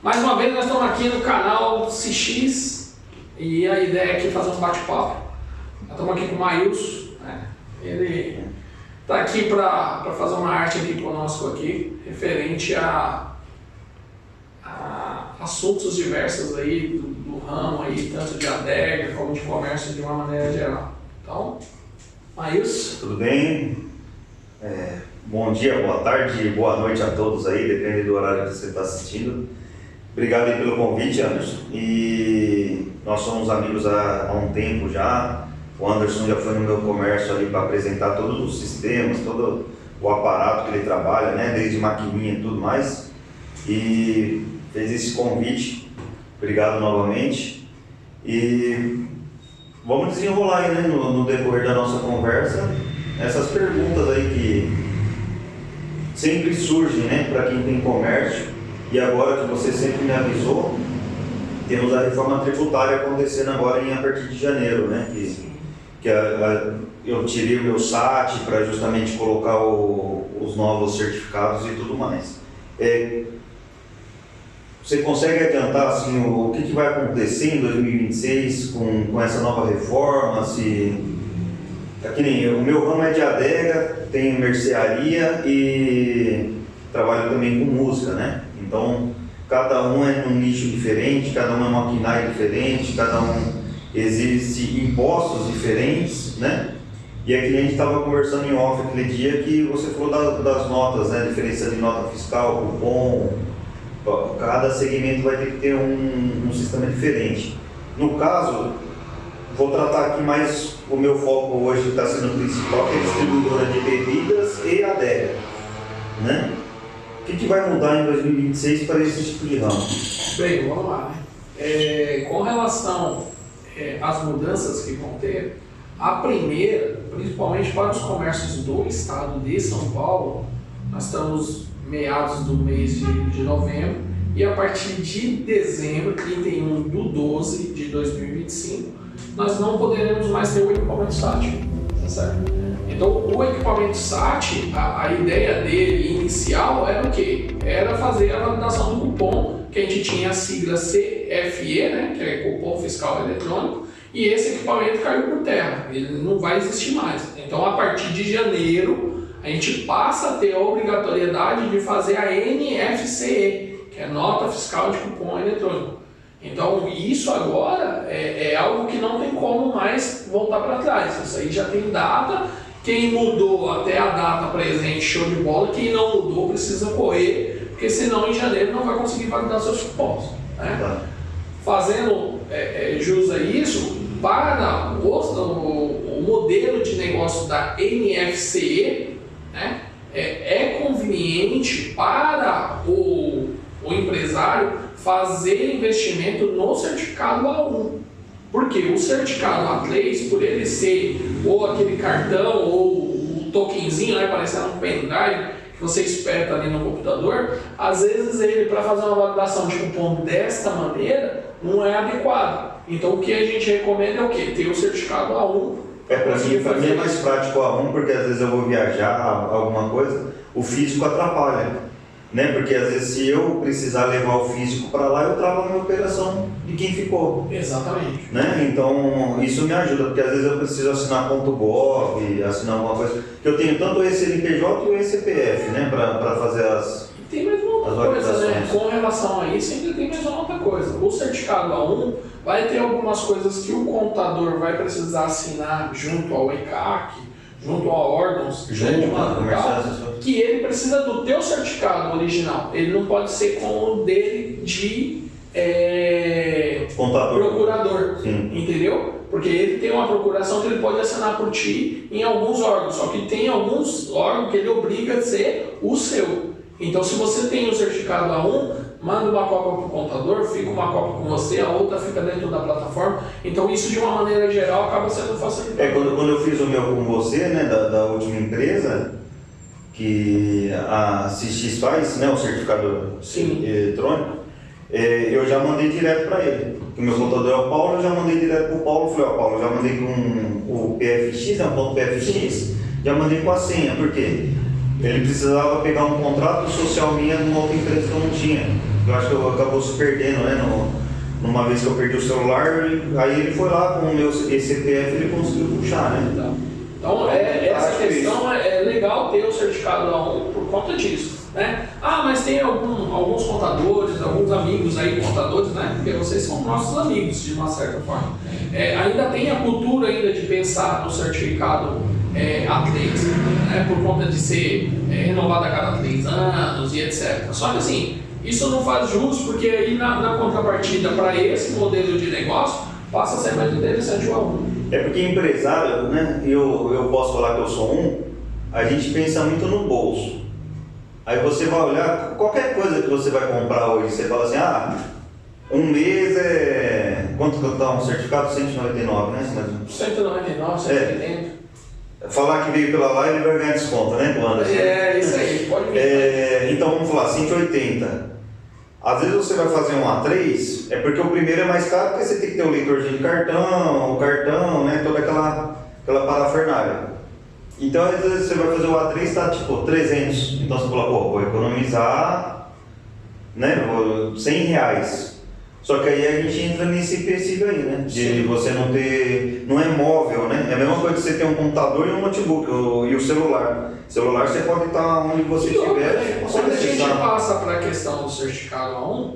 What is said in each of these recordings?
Mais uma vez nós estamos aqui no canal CX e a ideia aqui é fazer um bate-papo. Nós estamos aqui com o Maílson, né? Ele está aqui para fazer uma arte aqui conosco aqui, referente a assuntos diversos aí do ramo aí, tanto de adega como de comércio de uma maneira geral. Então, Maílson. Tudo bem? Bom dia, boa tarde, boa noite a todos aí, depende do horário que você está assistindo. Obrigado aí pelo convite, Anderson. E nós somos amigos há um tempo já. O Anderson já foi no meu comércio ali para apresentar todos os sistemas, todo o aparato que ele trabalha, né? Desde maquininha e tudo mais. E fez esse convite. Obrigado novamente. E vamos desenrolar aí, né, no decorrer da nossa conversa, essas perguntas aí que sempre surgem, né, para quem tem comércio. E agora que você sempre me avisou, temos a reforma tributária acontecendo agora a partir de janeiro, né? Eu tirei o meu SAT para justamente colocar os novos certificados e tudo mais. Você consegue adiantar assim, o que vai acontecer em 2026 com essa nova reforma? Que nem o meu ramo é de adega, tenho mercearia e trabalho também com música, né? Então, cada um é num nicho diferente, cada um é maquinário diferente, cada um existe impostos diferentes, né? E aqui a gente estava conversando em off aquele dia que você falou das notas, né? Diferença de nota fiscal, cupom, cada segmento vai ter que ter um sistema diferente. No caso, vou tratar aqui mais, o meu foco hoje está sendo o principal, que é a distribuidora de bebidas e adega, né? O que vai mudar em 2026 para esse tipo de ramo? Bem, vamos lá, né? Com relação às mudanças que vão ter, a primeira, principalmente para os comércios do estado de São Paulo, nós estamos meados do mês de novembro e a partir de dezembro, 31/12 de 2025, nós não poderemos mais ter o equipamento SAT, tá certo? Então, o equipamento SAT, a ideia dele inicial era o quê? Era fazer a validação do cupom, que a gente tinha a sigla CFE, né, que é Cupom Fiscal Eletrônico, e esse equipamento caiu por terra, ele não vai existir mais. Então, a partir de janeiro, a gente passa a ter a obrigatoriedade de fazer a NFCE, que é Nota Fiscal de Cupom Eletrônico. Então, isso agora é algo que não tem como mais voltar para trás. Isso aí já tem data. Quem mudou até a data presente, show de bola. Quem não mudou, precisa correr, porque senão em janeiro não vai conseguir validar seus cupons, né? Fazendo jus a isso, para o modelo de negócio da NFCE, né, é conveniente para o empresário fazer investimento no certificado A1. Porque o certificado A3, por ele ser ou aquele cartão ou o tokenzinho, né, parecendo um pendrive que você espeta ali no computador, às vezes ele, para fazer uma validação de cupom desta maneira, não é adequado. Então o que a gente recomenda é o quê? Ter o certificado A1. Para mim é mais prático o A1, porque às vezes eu vou viajar, alguma coisa, o físico atrapalha. Né? Porque às vezes se eu precisar levar o físico para lá, eu travo a minha operação de quem ficou. Exatamente. Né? Então isso me ajuda, porque às vezes eu preciso assinar .gov, assinar alguma coisa, que eu tenho tanto o CNPJ e o CPF, né? Para fazer as e tem mais uma outra coisa, né? Com relação a isso, ainda tem mais uma outra coisa. O certificado A1 vai ter algumas coisas que o contador vai precisar assinar junto ao ECAC, junto a órgãos que ele precisa do teu certificado original. Ele não pode ser com o dele de procurador. Sim. Entendeu? Porque ele tem uma procuração que ele pode assinar por ti em alguns órgãos, só que tem alguns órgãos que ele obriga a ser o seu. Então, se você tem o certificado A1, manda uma cópia para o contador, fica uma cópia com você, a outra fica dentro da plataforma. Então, isso de uma maneira geral acaba sendo facilitado. Quando eu fiz o meu com você, né, da última empresa, que a CX faz, né, o certificado eletrônico, eu já mandei direto para ele. O meu contador é o Paulo, eu já mandei direto para o Paulo. Falei, ó, Paulo, já mandei com o PFX, né, o ponto PFX, já mandei com a senha, por quê? Ele precisava pegar um contrato social minha de uma outra empresa que eu não tinha. eu acho que acabou se perdendo, né? Numa vez que eu perdi o celular, aí ele foi lá com o meu CPF, ele conseguiu puxar, né? Então essa questão é legal ter o certificado A1 por conta disso, né? Ah, mas tem alguns contadores, alguns amigos aí contadores, né? Porque vocês são nossos amigos de uma certa forma. Ainda tem a cultura ainda de pensar no certificado A3, né? Por conta de ser renovado a cada 3 anos e etc. Só que assim, isso não faz jus, porque aí na contrapartida para esse modelo de negócio passa a ser mais interessante o A1. É porque empresário, né? Eu posso falar que eu sou a gente pensa muito no bolso. Aí você vai olhar, qualquer coisa que você vai comprar hoje, você fala assim, um mês quanto que dá um certificado? 199, né? 199, 180. Falar que veio pela live, ele vai ganhar desconto, né? Isso aí, pode vir. Então vamos falar, 180. Às vezes você vai fazer um A3, porque o primeiro é mais caro, porque você tem que ter o leitorzinho de cartão, o cartão, né? Toda aquela parafernália. Então às vezes você vai fazer o A3 está tipo 300. Então você fala, vou economizar, né? R$100. Só que aí a gente entra nesse princípio aí, né? De você não ter. Não é móvel, né? É a mesma coisa que você ter um computador e um notebook e o celular. Celular você pode estar onde você estiver. Quando a gente passa para a questão do certificado A1,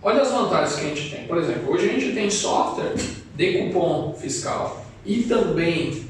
olha as vantagens que a gente tem. Por exemplo, hoje a gente tem software de cupom fiscal e também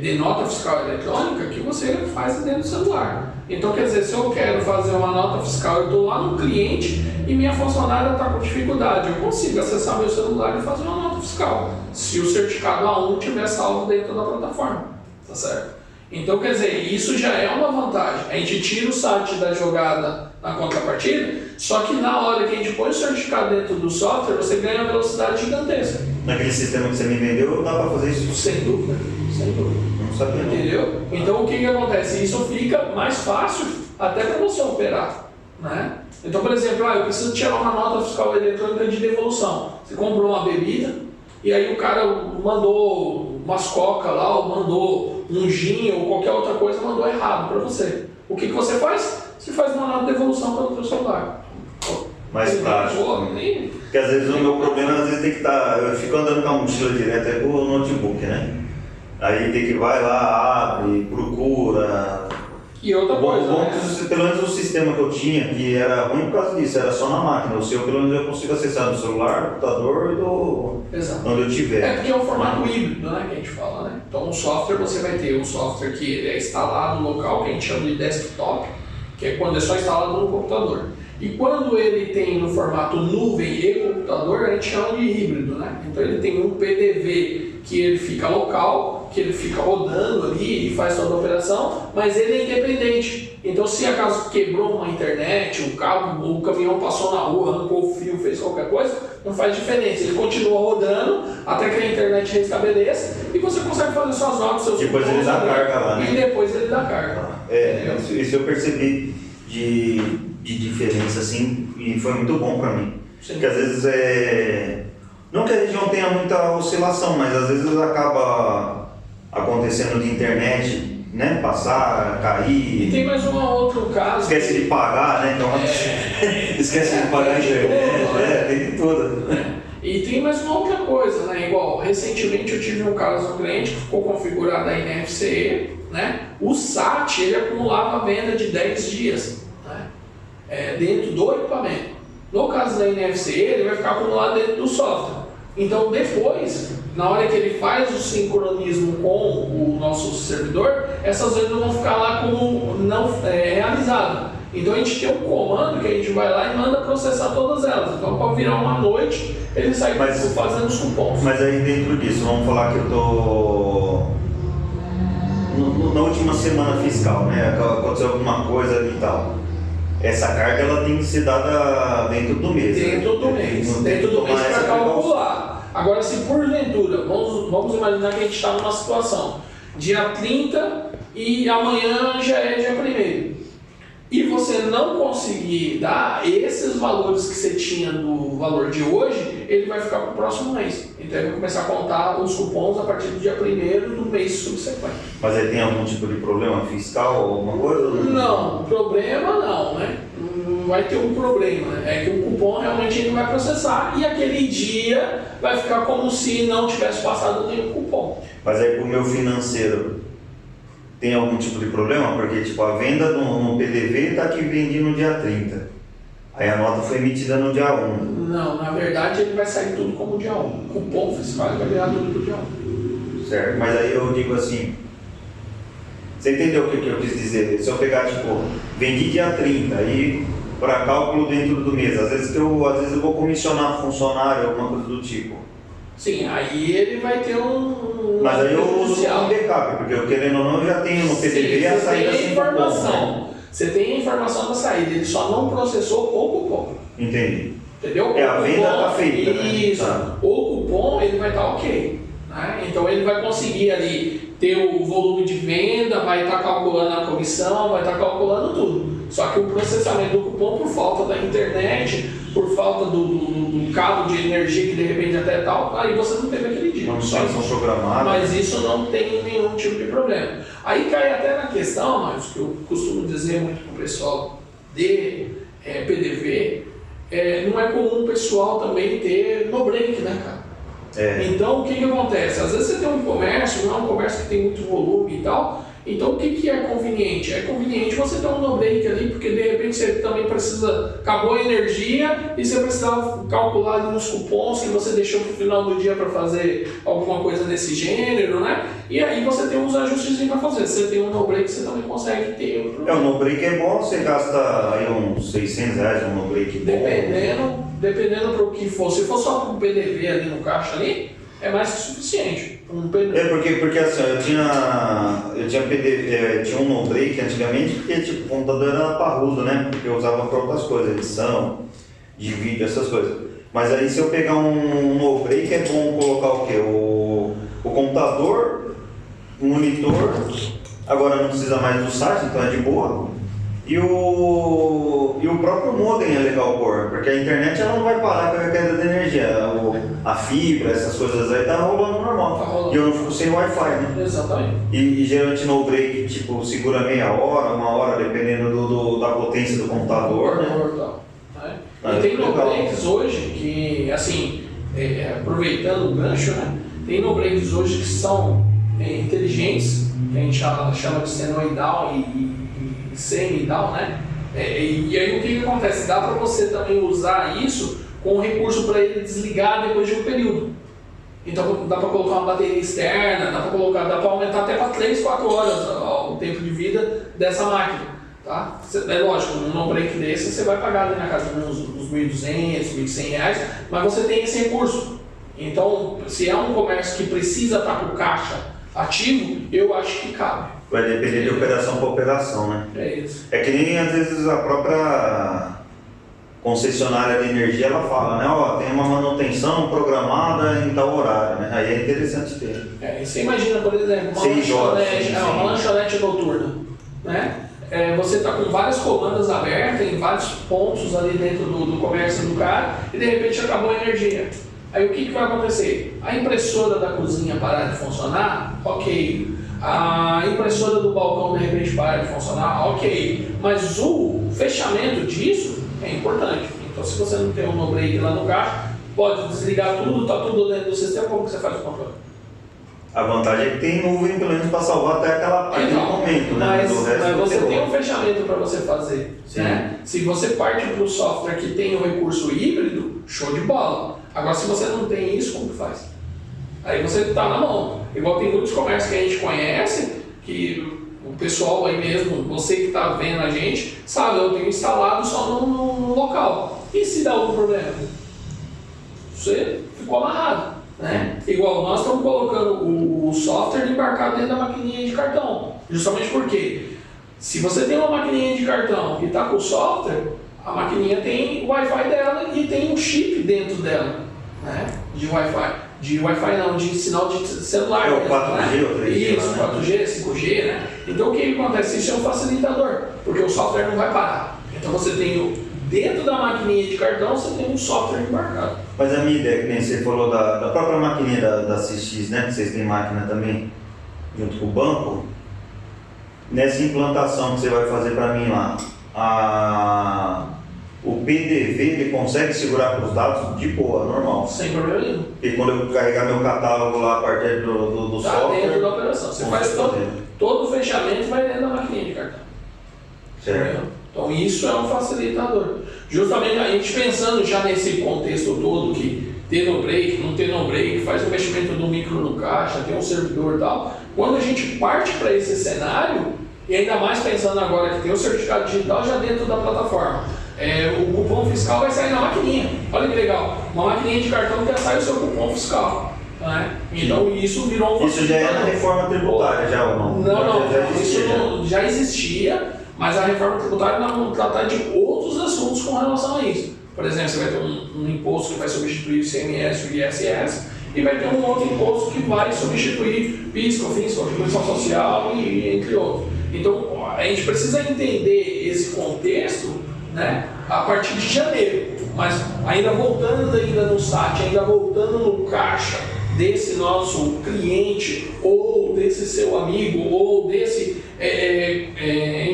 de nota fiscal eletrônica que você faz dentro do celular. Então, quer dizer, se eu quero fazer uma nota fiscal, eu estou lá no cliente e minha funcionária está com dificuldade, eu consigo acessar meu celular e fazer uma nota fiscal, se o certificado A1 estiver salvo dentro da plataforma, tá certo? Então, quer dizer, isso já é uma vantagem. A gente tira o site da jogada na contrapartida, só que na hora que a gente põe o certificado dentro do software, você ganha uma velocidade gigantesca. Naquele sistema que você me vendeu, dá para fazer isso? Sem dúvida, sem dúvida. Não sabia. Entendeu? Então, o que acontece? Isso fica mais fácil até para você operar, né? Então, por exemplo, eu preciso tirar uma nota fiscal eletrônica de devolução. Você comprou uma bebida e aí o cara mandou umas coca lá, ou mandou um gin ou qualquer outra coisa, mandou errado para você. O que você faz? Você faz uma nota de devolução pelo seu celular. Mais prático. Porque às vezes o meu problema às vezes tem que estar. Eu fico andando com a mochila direto com o notebook, né? Aí tem que vai lá, abre, procura. E outra coisa, pelo menos o sistema que eu tinha, que era ruim por causa disso, era só na máquina. O seu, pelo menos eu consigo acessar no celular, no computador, onde eu tiver. É porque é um formato híbrido, né, que a gente fala, né? Então o software, você vai ter um software que ele é instalado no local, que a gente chama de desktop, que é quando é só instalado no computador. E quando ele tem no formato nuvem e computador, a gente chama de híbrido, né? Então ele tem um PDV que ele fica local, que ele fica rodando ali e faz toda a operação, mas ele é independente. Então se acaso quebrou uma internet, o cabo, o caminhão passou na rua, arrancou o fio, fez qualquer coisa, não faz diferença. Ele continua rodando até que a internet restabeleça e você consegue fazer suas notas, seus depois ele dá carga lá, né? E depois ele dá carga. Isso eu percebi de diferença, assim, e foi muito bom para mim. Sim. Porque às vezes não que a gente não tenha muita oscilação, mas às vezes acaba acontecendo de internet, né? Passar, cair. E tem mais um outro caso. Esquece de pagar, né? Então, esquece de pagar a internet, tem de tudo. E tem mais uma outra coisa, né? Igual, recentemente eu tive um caso do cliente que ficou configurado a NFCE, né? O SAT, ele acumulava a venda de 10 dias, né? Dentro do equipamento. No caso da NFCE, ele vai ficar acumulado dentro do software. Então, depois, na hora que ele faz o sincronismo com o nosso servidor, essas vendas vão ficar lá como não realizado. Então, a gente tem um comando que a gente vai lá e manda processar todas elas. Então, pode virar uma noite, ele sai fazendo os cupons. Mas aí, dentro disso, vamos falar que eu estou na última semana fiscal, né? Aconteceu alguma coisa ali e tal. Essa carga ela tem que ser dada dentro do mês. Dentro do mês. Dentro do mês para calcular. Agora, se porventura, vamos imaginar que a gente está numa situação dia 30 e amanhã já é dia 1º. E você não conseguir dar esses valores que você tinha do valor de hoje, ele vai ficar para o próximo mês. Então ele vai começar a contar os cupons a partir do dia 1º do mês subsequente. Mas aí tem algum tipo de problema fiscal ou alguma coisa? Não, problema não, né? não vai ter um problema, né? É que o cupom realmente ele vai processar e aquele dia vai ficar como se não tivesse passado nenhum cupom. Mas aí pro meu financeiro tem algum tipo de problema? Porque tipo, a venda no PDV está aqui vendendo no dia 30. Aí a nota foi emitida no dia 1. Não, na verdade ele vai sair tudo como dia 1. O cupom fiscal vai virar tudo pro dia 1. Certo, mas aí eu digo assim, você entendeu o que eu quis dizer? Se eu pegar, tipo, vendi dia 30 e para cálculo dentro do mês, às vezes eu vou comissionar funcionário, alguma coisa do tipo. Sim, aí ele vai ter um... Mas aí eu uso um backup, porque eu querendo ou não, eu já tenho no PDV a saída sem cupom. Você tem a informação da saída, ele só não processou o cupom. Entendi. Entendeu? A venda está feita, isso, né? Tá. O cupom ele vai estar ok. Né? Então ele vai conseguir ali ter o volume de venda, vai estar calculando a comissão, vai estar calculando tudo. Só que o processamento do cupom, por falta da internet, por falta do cabo de energia que de repente até tal, aí você não teve aquele dia. Manutenção programada. Mas isso não tem nenhum tipo de problema. Aí cai até na questão, mas que eu costumo dizer muito para o pessoal de PDV, não é comum o pessoal também ter no break, né, cara? Então o que acontece? Às vezes você tem um comércio, não é um comércio que tem muito volume e tal, então o que é conveniente? É conveniente você ter um no-break ali, porque de repente você também precisa, acabou a energia e você precisava calcular ali uns cupons que você deixou para o final do dia para fazer alguma coisa desse gênero, né? E aí você tem uns ajustes para fazer. Se você tem um no-break, você também consegue ter. O no-break é bom, você gasta aí uns R$600 um no-break bom. Dependendo para o que for. Se for só para o PDV ali no caixa ali, é mais que suficiente. Porque assim, eu tinha PDV, tinha um no-break antigamente, porque tipo, o computador era parrudo, né? Porque eu usava para outras coisas, edição, de vídeo, essas coisas. Mas aí se eu pegar um no-break, é bom colocar o quê? O computador, o monitor, agora não precisa mais do site, então é de boa. E o próprio modem é legal pôr, porque a internet ela não vai parar com a queda de energia. A fibra, essas coisas aí tá rolando normal. Tá rolando. E eu não fico sem Wi-Fi, né? Exatamente. E geralmente no break, tipo, segura meia hora, uma hora, dependendo da potência do computador, né? E tem no-breaks hoje que, assim, aproveitando o gancho, né? Tem no-breaks hoje que são inteligentes, que a gente chama de senoidal e semi-down, né? E aí o que acontece? Dá para você também usar isso com recurso para ele desligar depois de um período. Então dá para colocar uma bateria externa, dá para aumentar até para 3, 4 horas o tempo de vida dessa máquina. Tá? É lógico, num no-break desse você vai pagar ali na casa de uns R$1.200, R$1.100, mas você tem esse recurso. Então, se é um comércio que precisa estar com o caixa ativo, eu acho que cabe. Vai depender de operação para operação, né? É isso. É que nem às vezes a própria concessionária de energia ela fala, né? Ó, tem uma manutenção programada em tal horário, né? Aí é interessante ter. E você imagina, por exemplo, uma lanchonete noturna, né? Você está com várias comandas abertas em vários pontos ali dentro do comércio do cara e de repente acabou a energia. Aí o que vai acontecer? A impressora da cozinha parar de funcionar? Ok. A impressora do balcão de repente parar de funcionar? Ok. Mas o fechamento disso é importante. Então se você não tem um no-break lá no caixa, pode desligar tudo, está tudo dentro do sistema, como que você faz o controle? A vantagem é que tem nuvem pelo menos para salvar até aquele momento, né? Mas você tem um fechamento para você fazer. Né? Se você parte para o software que tem o recurso híbrido, show de bola. Agora se você não tem isso, como que faz? Aí você está na mão. Igual tem muitos comércios que a gente conhece, que o pessoal aí mesmo, você que está vendo a gente, sabe, eu tenho instalado só no local. E se dá algum problema? Você ficou amarrado. Né? Igual nós estamos colocando o software embarcado dentro da maquininha de cartão. Justamente porque se você tem uma maquininha de cartão e está com o software, a maquininha tem o Wi-Fi dela e tem um chip dentro dela, né? De Wi-Fi. De Wi-Fi não, de sinal de celular. É o 4G ou 3G. Isso, 4G, 5G, né? Então o que acontece? Isso é um facilitador, porque o software não vai parar. Então você tem dentro da maquininha de cartão, você tem um software embarcado. Mas a minha ideia, que nem você falou da própria maquininha da CX, né? Que vocês têm máquina também, junto com o banco. Nessa implantação que você vai fazer para mim lá, o PDV ele consegue segurar para os dados de boa, normal. Sem problema nenhum. E quando eu carregar meu catálogo lá a partir do software... dentro da operação. Você faz todo o fechamento vai dentro da maquininha de cartão. Certo. Então isso é um facilitador. Justamente a gente pensando já nesse contexto todo que ter no break, não ter no break, faz o investimento do micro no caixa, tem um servidor e tal. Quando a gente parte para esse cenário, e ainda mais pensando agora que tem o certificado digital já dentro da plataforma, o cupom fiscal vai sair na maquininha. Olha que legal, uma maquininha de cartão que já sai o seu cupom fiscal. Né? Então isso virou um... Isso já é na reforma tributária, já ou não? Não, já existia, mas a reforma tributária nós vamos tratar de outros assuntos com relação a isso. Por exemplo, você vai ter um imposto que vai substituir o ICMS e o ISS, e vai ter um outro imposto que vai substituir PIS, COFINS, contribuição social e entre outros. Então a gente precisa entender esse contexto, né, a partir de janeiro. Mas ainda voltando no SAT, ainda voltando no caixa desse nosso cliente, ou desse seu amigo, ou desse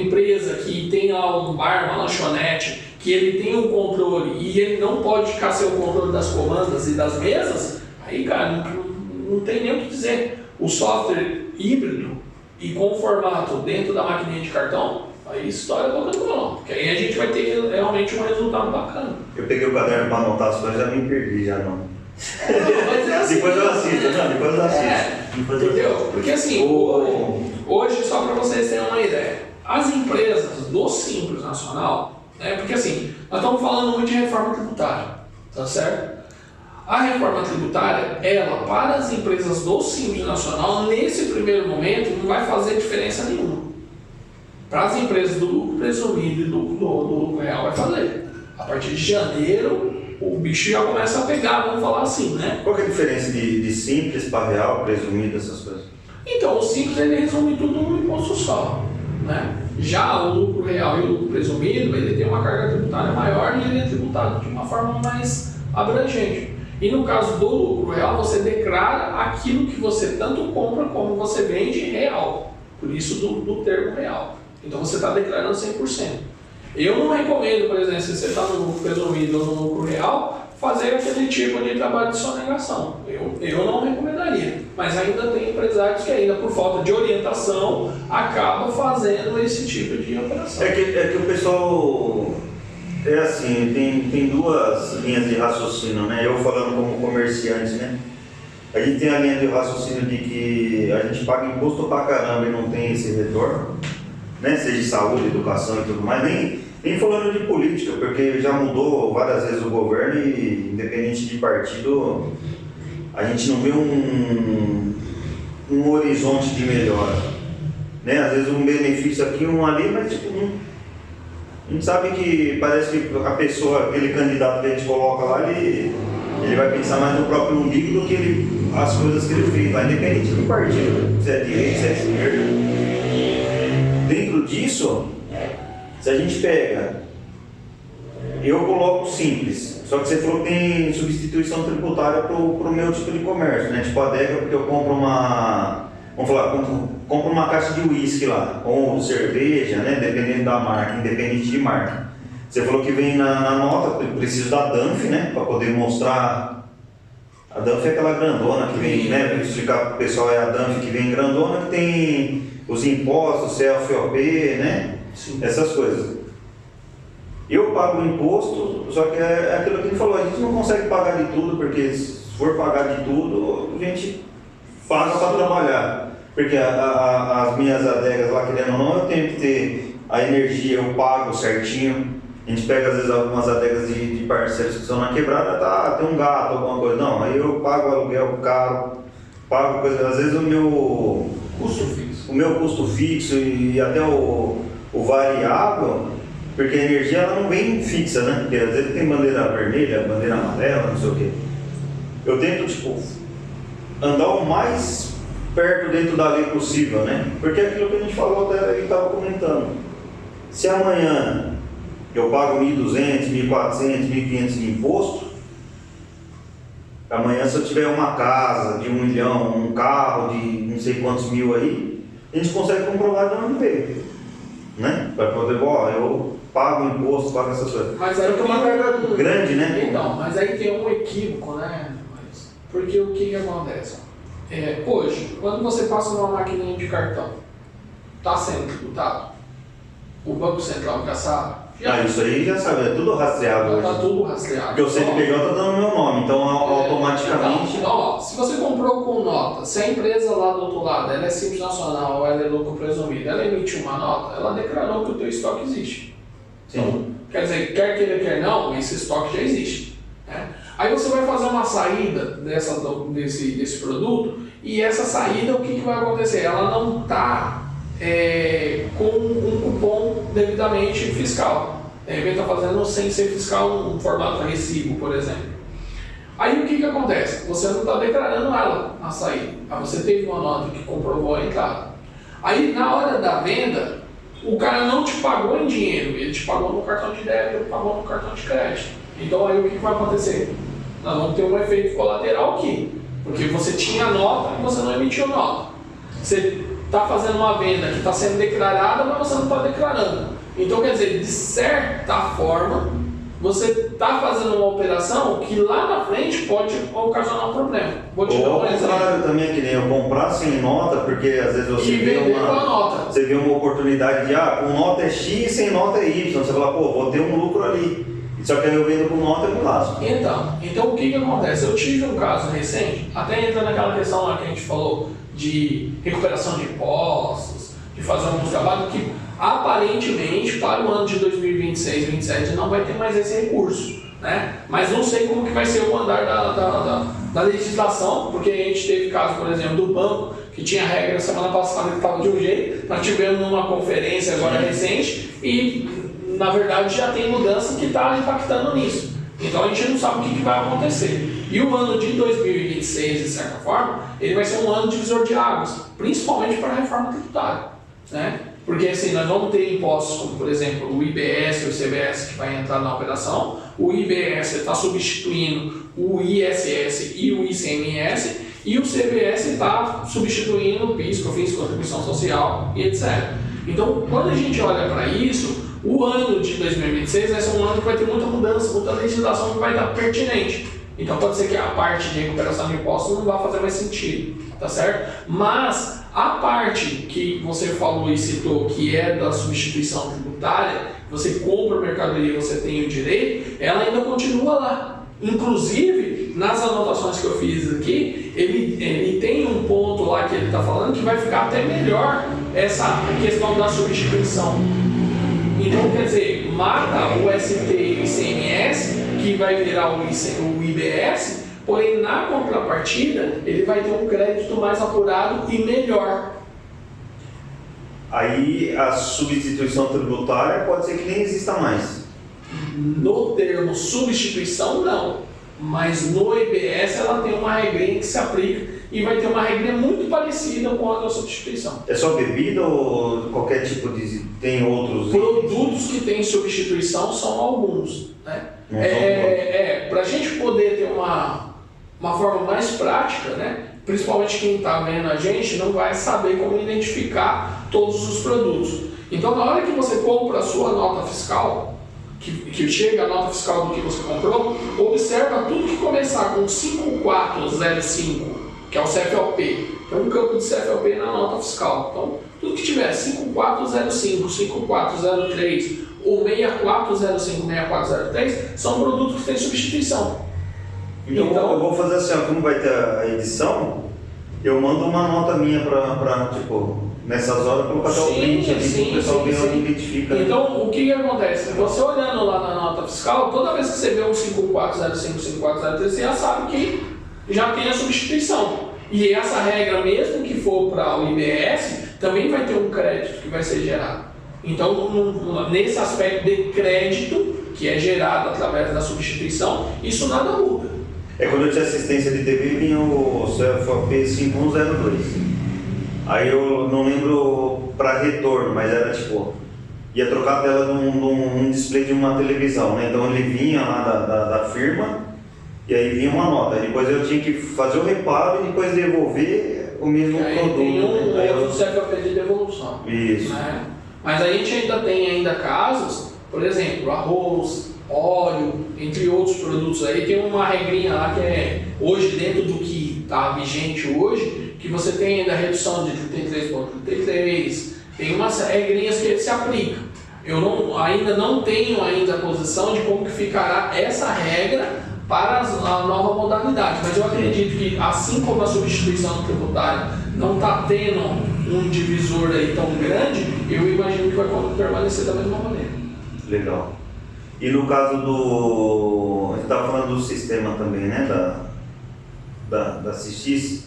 empresa que tem lá um bar, uma lanchonete, que ele tem um controle e ele não pode ficar sem o controle das comandas e das mesas, aí, cara, não tem nem o que dizer. O software híbrido e com formato dentro da maquininha de cartão, aí história boca do balão, porque aí a gente vai ter realmente um resultado bacana. Eu peguei o caderno para anotar as coisas, já me perdi, já não. Mas é assim, depois eu assisto. Entendeu? Porque assim, hoje, só para vocês terem uma ideia, as empresas do Simples Nacional, porque assim, nós estamos falando muito de reforma tributária, tá certo? A reforma tributária, ela, para as empresas do Simples Nacional, nesse primeiro momento, não vai fazer diferença nenhuma. Para as empresas do lucro presumido e do lucro real, vai fazer. A partir de janeiro, o bicho já começa a pegar, vamos falar assim, né? Qual que é a diferença de simples para real, presumido, essas coisas? Então, o simples ele resume tudo no imposto só, né? Já o lucro real e o lucro presumido, ele tem uma carga tributária maior e ele é tributado de uma forma mais abrangente. E no caso do lucro real, você declara aquilo que você tanto compra como você vende real. Por isso do termo real. Então você está declarando 100%. Eu não recomendo, por exemplo, se você está no lucro presumido ou no lucro real, fazer aquele tipo de trabalho de sonegação. Eu não recomendaria. Mas ainda tem empresários que ainda, por falta de orientação, acabam fazendo esse tipo de operação. É que o pessoal... É assim, tem duas linhas de raciocínio, né? Eu falando como comerciante, né? A gente tem a linha de raciocínio de que a gente paga imposto pra caramba e não tem esse retorno, né? Seja saúde, educação e tudo mais, nem falando de política, porque já mudou várias vezes o governo e, independente de partido, a gente não vê um horizonte de melhora, né? Às vezes um benefício aqui, um ali, mas tipo, a gente sabe que parece que a pessoa, aquele candidato que a gente coloca lá, ele vai pensar mais no próprio umbigo do que as coisas que ele fez, mas independente do partido, se é direita, se é esquerda. Dentro disso, se a gente pega, eu coloco simples, só que você falou que tem substituição tributária para o meu tipo de comércio, né? Tipo a adega, porque eu compro compro uma caixa de uísque lá, ou cerveja, né? Dependendo da marca, independente de marca. Você falou que vem na nota, eu preciso da DANF, né? Para poder mostrar. A DANF é aquela grandona que vem, né? Para explicar para o pessoal, é a DANF que vem grandona, que tem os impostos, CFOP, né? Sim. Essas coisas. Eu pago o imposto, só que é aquilo que a gente falou, a gente não consegue pagar de tudo, porque se for pagar de tudo, a gente paga para trabalhar. Porque as minhas adegas lá, querendo ou não, eu tenho que ter a energia, eu pago certinho. A gente pega às vezes algumas adegas de parceiros que estão na quebrada, tem um gato, alguma coisa. Não, aí eu pago o aluguel caro, pago coisa, às vezes o meu custo fixo e até o variável, porque a energia ela não vem fixa, né? Porque às vezes tem bandeira vermelha, bandeira amarela, não sei o quê. Eu tento, andar o mais perto dentro da lei possível, né? Porque é aquilo que a gente falou, até ele estava comentando. Se amanhã eu pago 1.200, 1.400, 1.500 de imposto, amanhã se eu tiver uma casa de 1 milhão, um carro de não sei quantos mil aí, a gente consegue comprovar de onde veio, né? Para poder, paga o imposto, paga essas coisas. Mas aí é uma carga grande, né? Então, mas aí tem um equívoco, né? Porque o que acontece? Hoje, quando você passa numa maquininha de cartão, está sendo tributado, o Banco Central já sabe. Isso aí já sabe, é tudo rastreável. Já está tudo rastreado. Porque o CNPJ está dando meu nome, então automaticamente. Então, se você comprou com nota, se a empresa lá do outro lado ela é simples nacional ou ela é lucro presumido, ela emitiu uma nota, ela declarou que o teu estoque existe. Sim. Então, quer dizer, quer queira, quer não, esse estoque já existe. Né? Aí você vai fazer uma saída desse produto e essa saída, o que vai acontecer? Ela não está com um cupom devidamente fiscal. De repente está fazendo sem ser fiscal um formato recibo, por exemplo. Aí o que acontece? Você não está declarando ela na saída. Aí você teve uma nota que comprovou a entrada. Aí na hora da venda, o cara não te pagou em dinheiro, ele te pagou no cartão de débito, ele pagou no cartão de crédito. Então aí o que vai acontecer? Nós vamos ter um efeito colateral aqui, porque você tinha nota e você não emitiu nota. Você está fazendo uma venda que está sendo declarada, mas você não está declarando. Então quer dizer, de certa forma, você está fazendo uma operação que lá na frente pode ocasionar um problema. Vou te dar um exemplo. Também, que nem eu comprar sem nota, porque às vezes você vê uma oportunidade de, com nota é X, sem nota é Y. Você fala, vou ter um lucro ali. Só que aí eu vendo com nota e com laço. Então o que acontece? Eu tive um caso recente, até entra naquela questão lá que a gente falou de recuperação de impostos, de fazer alguns trabalhos que aparentemente para o ano de 2026, 2027 não vai ter mais esse recurso, né? Mas não sei como que vai ser o andar da legislação, porque a gente teve caso, por exemplo, do banco, que tinha regra semana passada que estava de um jeito, nós tivemos uma conferência agora recente e, na verdade, já tem mudança que está impactando nisso. Então a gente não sabe o que vai acontecer. E o ano de 2026, de certa forma, ele vai ser um ano divisor de águas, principalmente para a reforma tributária, né? Porque assim, nós vamos ter impostos como, por exemplo, o IBS e o CBS que vai entrar na operação. O IBS está substituindo o ISS e o ICMS e o CBS está substituindo o PIS, COFINS, Contribuição Social e etc. Então, quando a gente olha para isso, o ano de 2026 vai ser um ano que vai ter muita mudança, muita legislação que vai estar pertinente. Então pode ser que a parte de recuperação de impostos não vá fazer mais sentido, tá certo? Mas a parte que você falou e citou, que é da substituição tributária, você compra mercadoria e você tem o direito, ela ainda continua lá. Inclusive, nas anotações que eu fiz aqui, ele tem um ponto lá que ele está falando que vai ficar até melhor essa questão da substituição. Então, quer dizer, mata o ST e o ICMS, que vai virar o IBS, porém, na contrapartida, ele vai ter um crédito mais apurado e melhor. Aí, a substituição tributária pode ser que nem exista mais. No termo substituição, não. Mas no IBS, ela tem uma regrinha que se aplica e vai ter uma regrinha muito parecida com a da substituição. É só bebida ou qualquer tipo de... tem outros... Produtos que têm substituição são alguns, né? Para a gente poder ter uma forma mais prática, né? Principalmente quem está vendo a gente não vai saber como identificar todos os produtos. Então, na hora que você compra a sua nota fiscal, que chega a nota fiscal do que você comprou, observa tudo que começar com 5405, que é o CFLP. Tem um campo de CFLP na nota fiscal. Então, tudo que tiver 5405, 5403 ou 6405, 6403 são produtos que têm substituição. Então eu vou fazer assim, como vai ter a edição, eu mando uma nota minha para tipo, nessas horas colocar até o print aqui, para o pessoal ver onde identifica. Então, o que acontece? Você olhando lá na nota fiscal, toda vez que você vê um 5405, 5403, você já sabe que já tem a substituição. E essa regra, mesmo que for para o IBS, também vai ter um crédito que vai ser gerado. Então, nesse aspecto de crédito, que é gerado através da substituição, isso nada muda. Quando eu tinha assistência de TV, vinha o CFLP 5102. Aí eu não lembro para retorno, mas era tipo, ia trocar a tela de um display de uma televisão, né? Então ele vinha lá da firma e aí vinha uma nota. Aí depois eu tinha que fazer o reparo e depois devolver o mesmo produto. Tem outro CFLP de devolução. Isso. Né? Mas a gente ainda tem casos Por exemplo, arroz, óleo, entre outros produtos aí, tem uma regrinha lá que é, hoje, dentro do que está vigente hoje, que você tem ainda a redução de 33,33, tem umas regrinhas que se aplicam. Eu ainda não tenho ainda a posição de como que ficará essa regra para a nova modalidade, mas eu acredito que, assim como a substituição tributária não está tendo um divisor aí tão grande, eu imagino que vai permanecer da mesma maneira. Legal. E no caso a gente estava falando do sistema também, né, da CISTIS,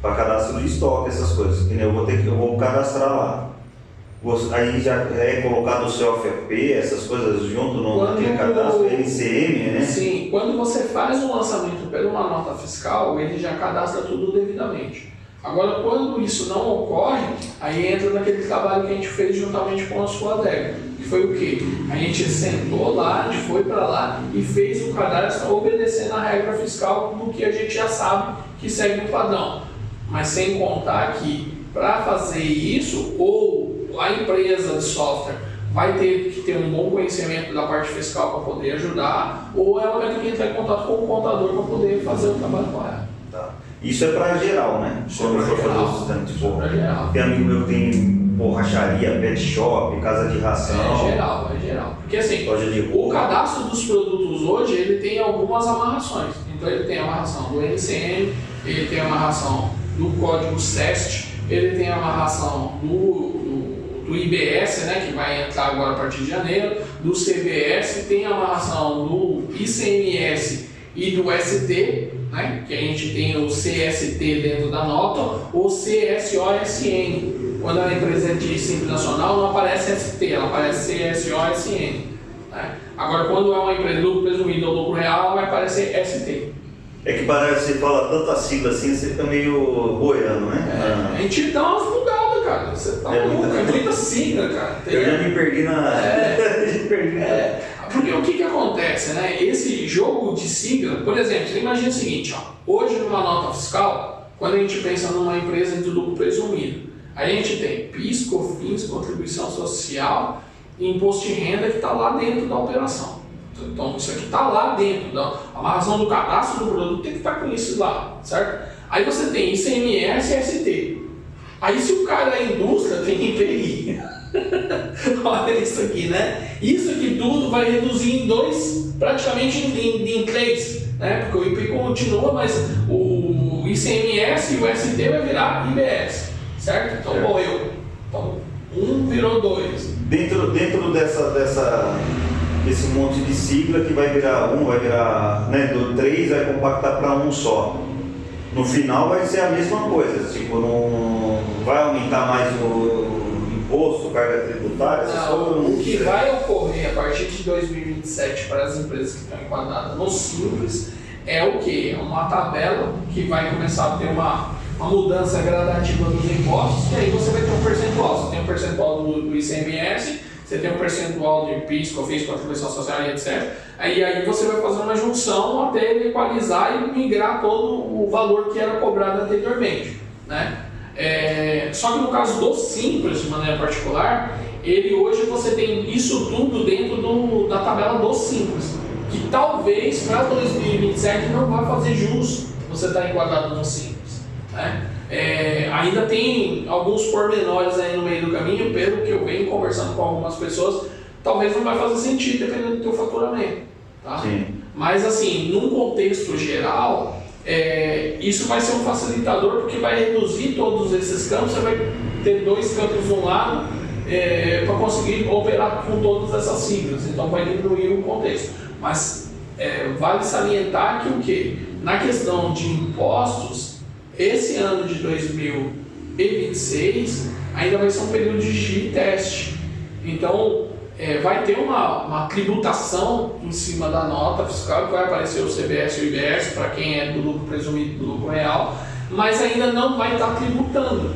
para cadastro de estoque, essas coisas, que eu vou cadastrar lá. Aí já é colocado o COFP, essas coisas junto naquele cadastro, NCM, né? Sim, quando você faz um lançamento por uma nota fiscal, ele já cadastra tudo devidamente. Agora, quando isso não ocorre, aí entra naquele trabalho que a gente fez juntamente com a sua adega, que foi o quê? A gente sentou lá, a gente foi para lá e fez o cadastro obedecendo a regra fiscal do que a gente já sabe que segue o padrão. Mas sem contar que, para fazer isso, ou a empresa de software vai ter que ter um bom conhecimento da parte fiscal para poder ajudar, ou ela vai ter que entrar em contato com o contador para poder fazer o trabalho correto. Tá. Isso é para geral, né? Quando for fazer o sistema, tipo, tem amigo meu que tem borracharia, pet shop, casa de ração. É geral. Porque assim, o cadastro dos produtos hoje, ele tem algumas amarrações. Então ele tem a amarração do NCM, ele tem a amarração do código SEST, ele tem a amarração do IBS, né, que vai entrar agora a partir de janeiro, do CBS, tem a amarração do ICMS e do ST, né, que a gente tem o CST dentro da nota, ou CSOSN. Quando a empresa é de Simples Nacional, não aparece ST, ela aparece CSOSN. Né? Agora, quando é uma empresa de lucro presumido ou lucro real, ela vai aparecer ST. É que parece que você fala tanta sigla assim, você fica meio boiando, né? A gente dá umas bugadas, cara. Você tá maluco, é muita sigla, cara. Eu já me perdi na. Porque o que acontece, né? Esse jogo de sigla, por exemplo, você imagina o seguinte, ó, hoje numa nota fiscal, quando a gente pensa numa empresa de lucro presumido, a gente tem PIS, COFINS, contribuição social e imposto de renda que está lá dentro da operação. Então isso aqui está lá dentro, a amarração do cadastro do produto tem que estar com isso lá, certo? Aí você tem ICMS e ST. Aí se o cara é indústria, tem IPI. Olha isso aqui, né? Isso aqui tudo vai reduzir em dois, praticamente em três, né? Porque o IPI continua, mas o ICMS e o ST vai virar IBS, certo? Então morreu. Então um virou dois. Dentro desse monte de sigla que vai virar né, do 3 vai compactar para um só. No final vai ser a mesma coisa, tipo, não vai aumentar mais o imposto, carga tributária, essas coisas. O que vai ocorrer a partir de 2027 para as empresas que estão enquadradas no Simples é o quê? É uma tabela que vai começar a ter uma mudança gradativa dos impostos, e aí você vai ter um percentual. Você tem um percentual do ICMS, você tem um percentual de PIS, COFINS, contribuição social e etc. Aí você vai fazer uma junção até ele equalizar e migrar todo o valor que era cobrado anteriormente, né? Só que no caso do Simples, de maneira particular, hoje você tem isso tudo dentro da tabela do Simples, que talvez para 2027 não vai fazer jus você estar enquadrado no Simples, né? Ainda tem alguns pormenores aí no meio do caminho, pelo que eu venho conversando com algumas pessoas, talvez não vai fazer sentido dependendo do teu faturamento, tá? Sim. Mas assim, num contexto geral, isso vai ser um facilitador porque vai reduzir todos esses campos, você vai ter dois campos de um lado para conseguir operar com todas essas siglas, então vai diminuir o contexto. Mas vale salientar que o quê? Na questão de impostos, esse ano de 2026 ainda vai ser um período de teste. Então, vai ter uma tributação em cima da nota fiscal, que vai aparecer o CBS e o IBS para quem é do lucro presumido do lucro real, mas ainda não vai estar tributando,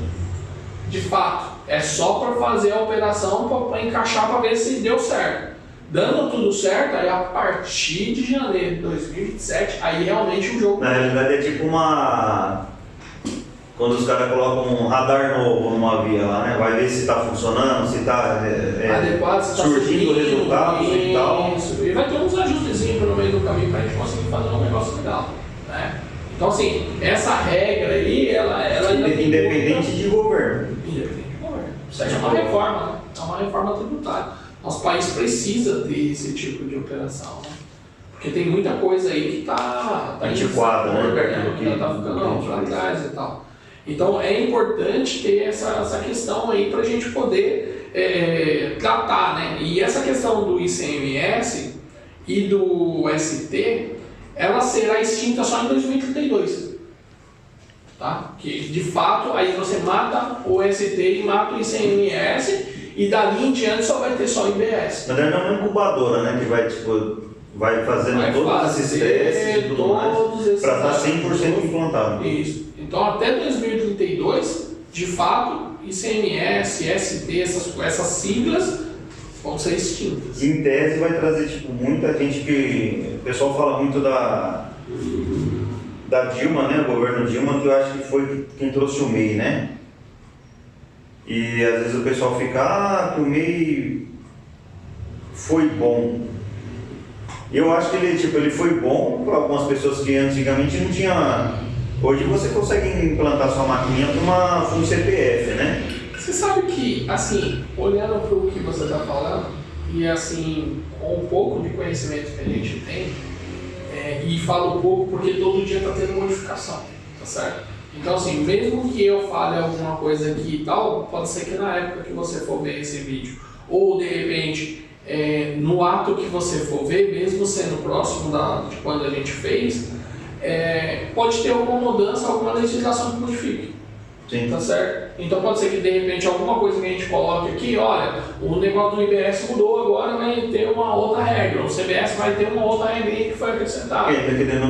de fato. É só para fazer a operação, para encaixar, para ver se deu certo. Dando tudo certo, aí a partir de janeiro de 2027, aí realmente o jogo... Na realidade é tipo quando os caras colocam um radar novo numa via lá, né? Vai ver se está funcionando, se está adequado, se surgindo resultados e tal. Isso. E vai ter uns ajustezinhos no meio do caminho para a gente conseguir fazer um negócio legal, né? Então, assim, essa regra aí, ela independente de governo. Independente de governo. Isso aí é uma reforma, né? É uma reforma tributária. Nosso país precisa ter esse tipo de operação, né? Porque tem muita coisa aí que está antiquada, né? Que está ficando para trás e tal. Então é importante ter essa questão aí para a gente poder tratar, né? E essa questão do ICMS e do ST, ela será extinta só em 2032. Tá? Que de fato aí você mata o ST e mata o ICMS e dali em diante só vai ter só o IBS. Mas não é uma incubadora, né? Que vai vai fazendo todos esses testes e tudo mais para estar 100% implantado. Isso. Então até 2032, de fato, ICMS, ST, essas siglas vão ser extintas. Em tese vai trazer muita gente que... O pessoal fala muito da Dilma, né? O governo Dilma, que eu acho que foi quem trouxe o MEI, né? E às vezes o pessoal fica, que o MEI foi bom. Eu acho que ele foi bom para algumas pessoas que antigamente não tinha. Hoje você consegue implantar sua maquininha com um CPF, né? Você sabe que, assim, olhando para o que você está falando, e assim, com um pouco de conhecimento que a gente tem, e falo pouco porque todo dia está tendo modificação, tá certo? Então, assim, mesmo que eu fale alguma coisa aqui e tal, pode ser que na época que você for ver esse vídeo, ou de repente. No ato que você for ver, mesmo sendo próximo de quando a gente fez, pode ter alguma mudança, alguma legislação que modifique. Sim. Tá certo? Então pode ser que de repente alguma coisa que a gente coloque aqui, olha, o negócio do IBS mudou, agora vai ter uma outra regra, o CBS vai ter uma outra regra que foi acrescentada.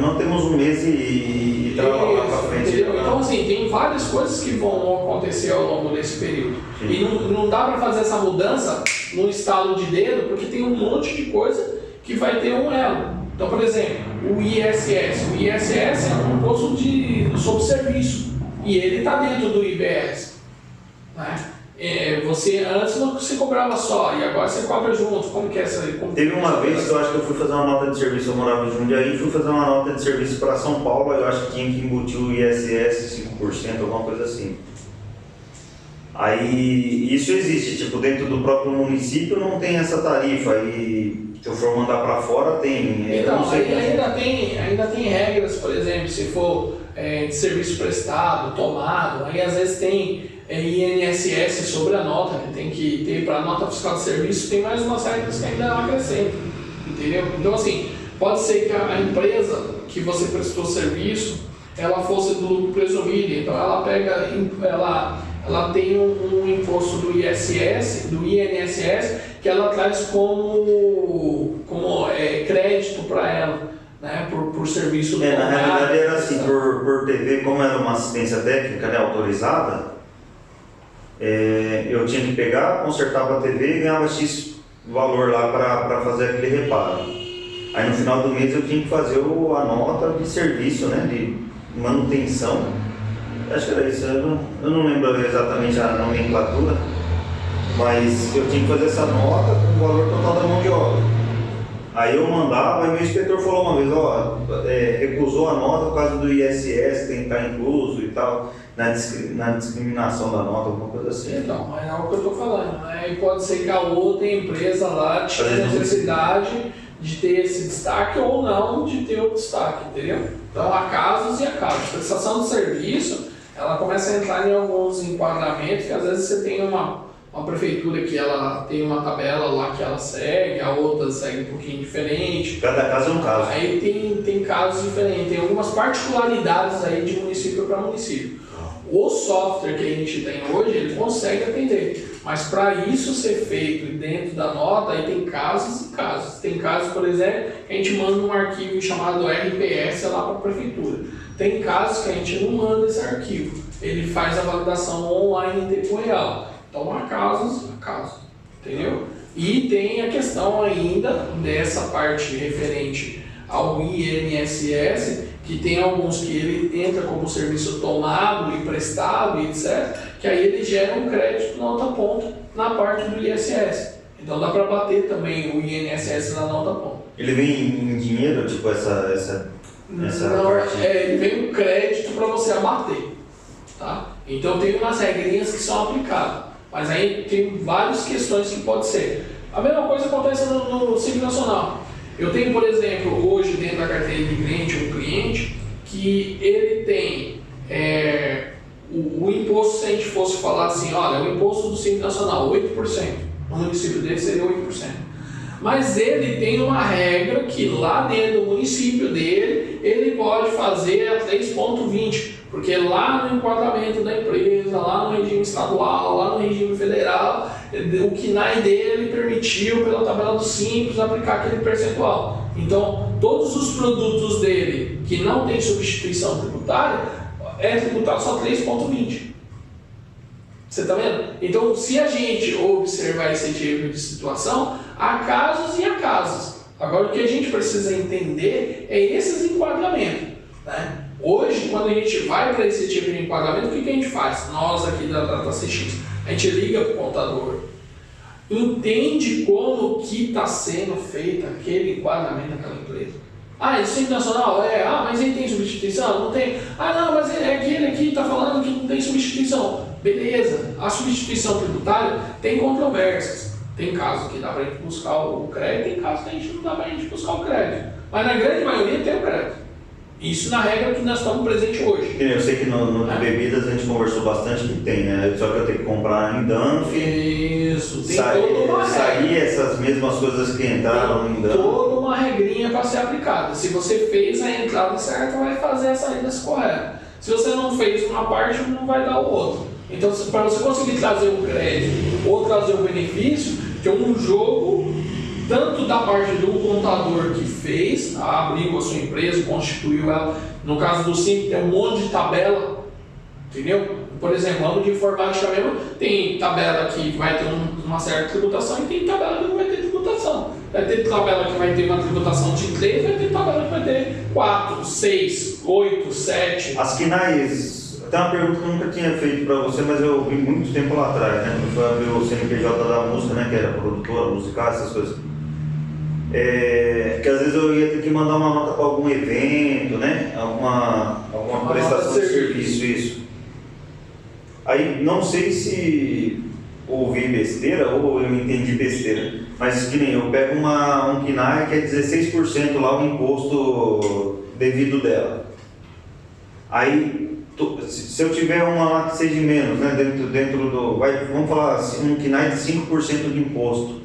Não temos um mês e trabalhar lá para frente. Entendeu? Então assim, tem várias coisas que vão acontecer ao longo desse período. Sim. E não dá para fazer essa mudança no estalo de dedo, porque tem um monte de coisa que vai ter um elo. Então, por exemplo, o ISS. O ISS é um imposto sobre serviço e ele está dentro do IBS. Né? Você antes você cobrava só e agora você cobra junto. Como que é essa? Teve uma vez que eu acho que eu fui fazer uma nota de serviço, eu morava em Jundiaí, fui fazer uma nota de serviço para São Paulo, eu acho que tinha que embutir o ISS 5%, alguma coisa assim. Aí isso existe, dentro do próprio município não tem essa tarifa, e se eu for mandar para fora tem. Então, ainda tem regras, por exemplo, se for de serviço prestado, tomado, aí às vezes tem INSS sobre a nota, que tem que ter para a nota fiscal de serviço, tem mais umas regras que ainda acrescentam, entendeu? Então assim, pode ser que a empresa que você prestou serviço, ela fosse do lucro presumido, então ela ela tem um imposto do ISS, do INSS, que ela traz como crédito para ela, né, por serviço do na realidade era assim, por TV, como era uma assistência técnica, né, autorizada, eu tinha que pegar, consertava a TV e ganhava X valor lá para fazer aquele reparo. Aí no final do mês eu tinha que fazer a nota de serviço, né, de manutenção. Acho que era isso, eu não lembro exatamente a nomenclatura, mas eu tinha que fazer essa nota com o valor total da mão de obra. Aí eu mandava, e meu inspetor falou uma vez, recusou a nota por causa do ISS, tem que estar incluso e tal, na discriminação da nota, alguma coisa assim. Então, mas é o que eu estou falando, né? E pode ser que a outra empresa lá tinha necessidade de ter esse destaque ou não de ter o destaque, entendeu? Então há casos e há casos. A prestação de serviço, ela começa a entrar em alguns enquadramentos que às vezes você tem uma prefeitura que ela tem uma tabela lá que ela segue, a outra segue um pouquinho diferente. Cada caso é um caso. Aí tem casos diferentes, tem algumas particularidades aí de município para município. O software que a gente tem hoje, ele consegue atender, mas para isso ser feito dentro da nota, aí tem casos e casos. Tem casos, por exemplo, que a gente manda um arquivo chamado RPS lá para a prefeitura. Tem casos que a gente não manda esse arquivo, ele faz a validação online em tempo real. Então há casos, entendeu? E tem a questão ainda dessa parte referente ao INSS, que tem alguns que ele entra como serviço tomado, emprestado e etc., que aí ele gera um crédito na outra ponta, na parte do ISS. Então dá para bater também o INSS na outra ponta. Ele vem em dinheiro, tipo essa Não, parte? ele vem um crédito para você abater. Tá? Então tem umas regrinhas que são aplicadas, mas aí tem várias questões que pode ser. A mesma coisa acontece no Simples Nacional. Eu tenho, por exemplo, hoje dentro da carteira de cliente, um cliente que ele tem o imposto, se a gente fosse falar assim, olha, o imposto do Simples Nacional, 8%, no município dele seria 8%. Mas ele tem uma regra que lá dentro do município dele, ele pode fazer a 3,20%, porque lá no enquadramento da empresa, lá no regime estadual, lá no regime federal, o KNAI dele permitiu, pela tabela do Simples, aplicar aquele percentual. Então, todos os produtos dele que não tem substituição tributária, é tributado só 3,20%. Você está vendo? Então, se a gente observar esse tipo de situação, há casos e há casos. Agora, o que a gente precisa entender é esses enquadramentos, né? Hoje, quando a gente vai para esse tipo de enquadramento, o que a gente faz? Nós aqui da DataCX, a gente liga para o contador, entende como que está sendo feito aquele enquadramento daquela empresa. Ah, isso é internacional? Mas ele tem substituição? Não tem. Não, mas aquele aqui está falando que não tem substituição. Beleza, a substituição tributária tem controvérsias. Tem casos que dá para a gente buscar o crédito, tem casos que a gente não dá para a gente buscar o crédito. Mas na grande maioria tem o crédito. Isso na regra que nós estamos presentes hoje. Eu sei que no de bebidas a gente conversou bastante que tem, né? Só que eu tenho que comprar em Danf. Isso, tem toda uma regra. Sair essas mesmas coisas que entraram em Danf. Toda uma regrinha para ser aplicada. Se você fez a entrada certa, vai fazer a saída correta. Se você não fez uma parte, não vai dar o outro. Então, para você conseguir trazer o crédito ou trazer o benefício, tem um jogo tanto da parte do contador que fez, abriu a sua empresa, constituiu ela. No caso do Simples, tem um monte de tabela, entendeu? Por exemplo, no de informática mesmo, tem tabela que vai ter uma certa tributação e tem tabela que não vai ter tributação. Vai ter tabela que vai ter uma tributação de 3, vai ter tabela que vai ter 4, 6, 8, 7. As KNAIs, tem uma pergunta que eu nunca tinha feito para você, mas eu vi muito tempo lá atrás, né? Quando foi abrir o CNPJ da música, né? Que era produtora, musical, essas coisas. Que às vezes eu ia ter que mandar uma nota para algum evento, né? Alguma prestação de serviço, isso. Aí não sei se ouvi besteira ou eu entendi besteira, mas que nem eu pego um KNAI que é 16% lá o imposto devido dela. Aí, se eu tiver uma lá que seja menos, né? Dentro do. Vamos falar assim, um KNAI de 5% de imposto.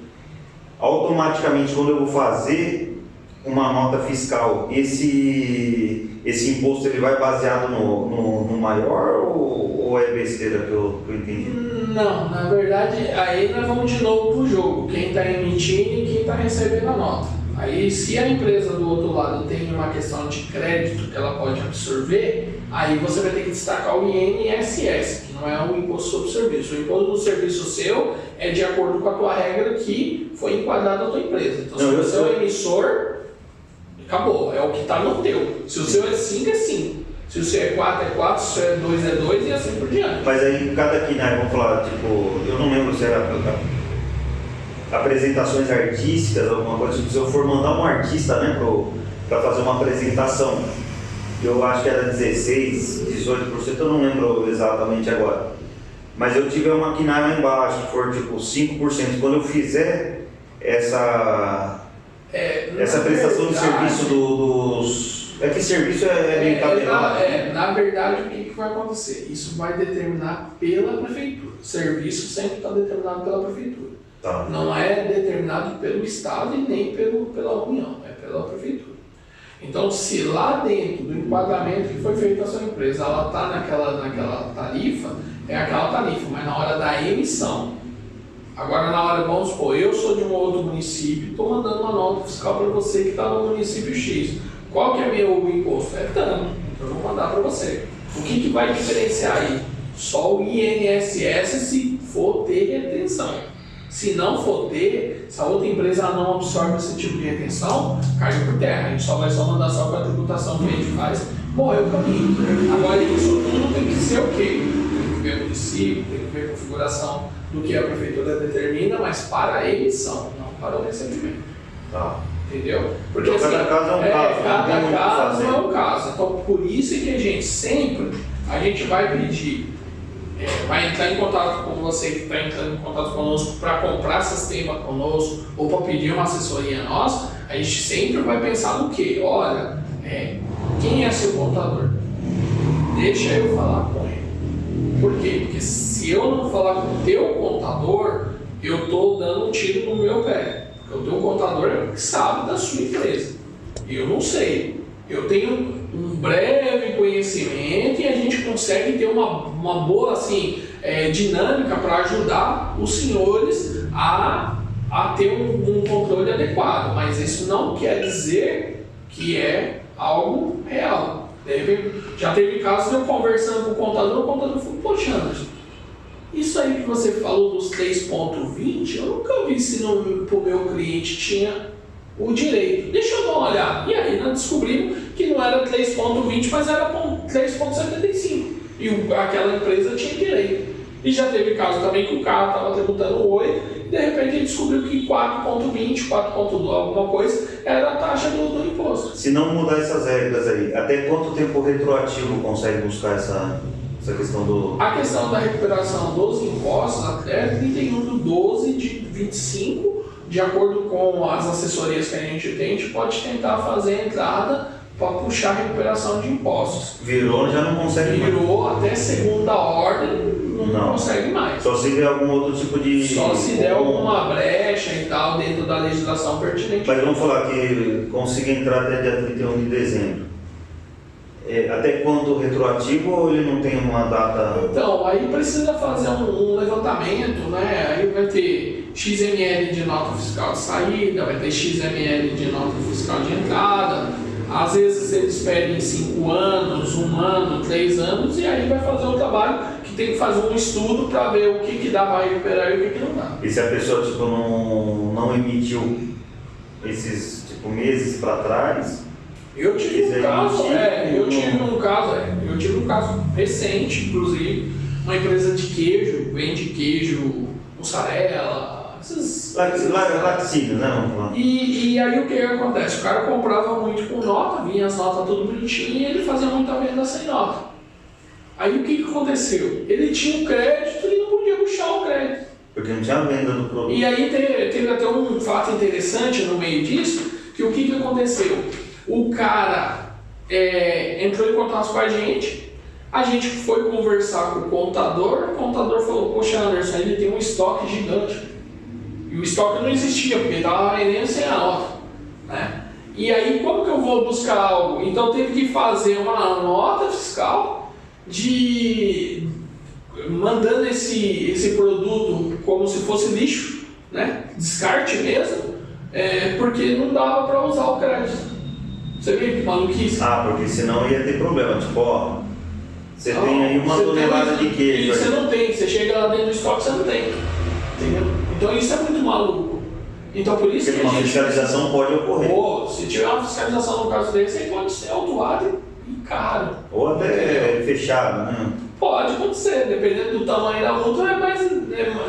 Automaticamente, quando eu vou fazer uma nota fiscal, esse imposto ele vai baseado no maior ou é besteira que eu entendi? Não, na verdade, aí nós vamos de novo pro jogo. Quem está emitindo e quem está recebendo a nota. Aí, se a empresa do outro lado tem uma questão de crédito que ela pode absorver, aí você vai ter que destacar o INSS, que não é o imposto sobre serviço. O imposto do serviço seu é de acordo com a tua regra que foi enquadrada na tua empresa. Então, se você é o emissor, acabou, é o que está no teu. Se o seu é 5, é 5. Se o seu é 4, é 4. Se o seu é 2, é 2 e assim por diante. Mas aí, cada KNAI, vamos falar, tipo, eu não lembro se era apresentações artísticas, alguma coisa, se eu for mandar um artista, né, para fazer uma apresentação, eu acho que era 16, 18%, eu não lembro exatamente agora. Mas eu tiver uma KNAI lá embaixo, que for tipo 5%, quando eu fizer essa prestação de serviço dos... É que serviço é meio tabelado. Na verdade, o que vai acontecer? Isso vai determinar pela prefeitura. Serviço sempre está determinado pela prefeitura. Tá. Não é determinado pelo Estado e nem pela União, é pela prefeitura. Então, se lá dentro do enquadramento que foi feito a sua empresa, ela está naquela tarifa, é aquela tarifa, mas na hora da emissão. Agora, na hora, vamos supor, eu sou de um outro município, estou mandando uma nota fiscal para você que está no município X. Qual que é meu imposto? É tanto, então eu vou mandar para você. O que vai diferenciar aí? Só o INSS se for ter retenção. Se não for ter, se a outra empresa não absorve esse tipo de retenção, caiu por terra. A gente só vai mandar só para a tributação que a gente faz, morreu o caminho. Agora, isso tudo tem que ser o quê? Tem que ver o município, tem que ver a configuração do que a prefeitura determina, mas para a emissão, não para o recebimento. Tá. Entendeu? Porque assim, cada caso é um caso. Cada caso é um caso. Então, por isso que a gente sempre vai pedir, vai entrar em contato com você que está entrando em contato conosco para comprar sistema conosco ou para pedir uma assessoria nossa, a gente sempre vai pensar no quê? Olha, quem é seu contador? Deixa eu falar com ele. Por quê? Porque se eu não falar com o teu contador, eu estou dando um tiro no meu pé. Porque o teu contador é o que sabe da sua empresa. Eu não sei. Eu tenho um breve conhecimento e a gente consegue ter uma boa assim, dinâmica para ajudar os senhores a ter um controle adequado. Mas isso não quer dizer que é algo real. Já teve casos de eu conversando com o contador falou, poxa, Anderson, isso aí que você falou dos 3,20, eu nunca vi se para o meu cliente tinha o direito. Deixa eu dar uma olhada. E aí nós descobrimos que não era 3,20, mas era 3,75. E aquela empresa tinha direito. E já teve caso também que o carro estava tributando 8, e de repente a gente descobriu que 4,20, 4,2, alguma coisa, era a taxa do imposto. Se não mudar essas regras aí, até quanto tempo retroativo consegue buscar essa questão do... A questão da recuperação dos impostos até 31/12/25, de acordo com as assessorias que a gente tem, a gente pode tentar fazer a entrada para puxar a recuperação de impostos. Virou, já não consegue mais. Virou até segunda ordem, não consegue mais. Só se der algum outro tipo de... Só se der alguma brecha e tal dentro da legislação pertinente. Mas vamos falar que consiga entrar até dia 31 de dezembro. Até quanto retroativo ou ele não tem uma data? Então, aí precisa fazer um levantamento, né? Aí vai ter XML de nota fiscal de saída, vai ter XML de nota fiscal de entrada. Às vezes eles pedem 5 anos, 1 ano, 3 anos, e aí vai fazer um trabalho que tem que fazer um estudo para ver o que dá para recuperar e o que não dá. E se a pessoa tipo, não emitiu esses meses para trás? Eu tive um caso recente, inclusive, uma empresa de queijo, vende queijo, mussarela, esses laticínios, né? Vamos falar. E aí o que acontece? O cara comprava muito com nota, vinha as notas tudo bonitinho e ele fazia muita venda sem nota. Aí o que aconteceu? Ele tinha um crédito e não podia puxar o crédito. Porque não tinha venda do produto. E aí teve até um fato interessante no meio disso, que o que aconteceu? O cara entrou em contato com a gente foi conversar com o contador falou, poxa Anderson, ele tem um estoque gigante. E o estoque não existia, porque estava vendendo sem a nota. Né? E aí, como que eu vou buscar algo? Então teve que fazer uma nota fiscal mandando esse produto como se fosse lixo, né? Descarte mesmo, porque não dava para usar o crédito. Você vê que maluquice? Porque senão ia ter problema. Tipo, você tem aí uma tonelada de queijo. E você não tem, você chega lá dentro do estoque, você não tem. Entendeu? Então isso é muito maluco. Então por isso porque que uma fiscalização pode ocorrer. Se tiver uma fiscalização no caso desse, aí pode ser autuado e caro. Ou até fechado, né? Pode acontecer, dependendo do tamanho da multa, é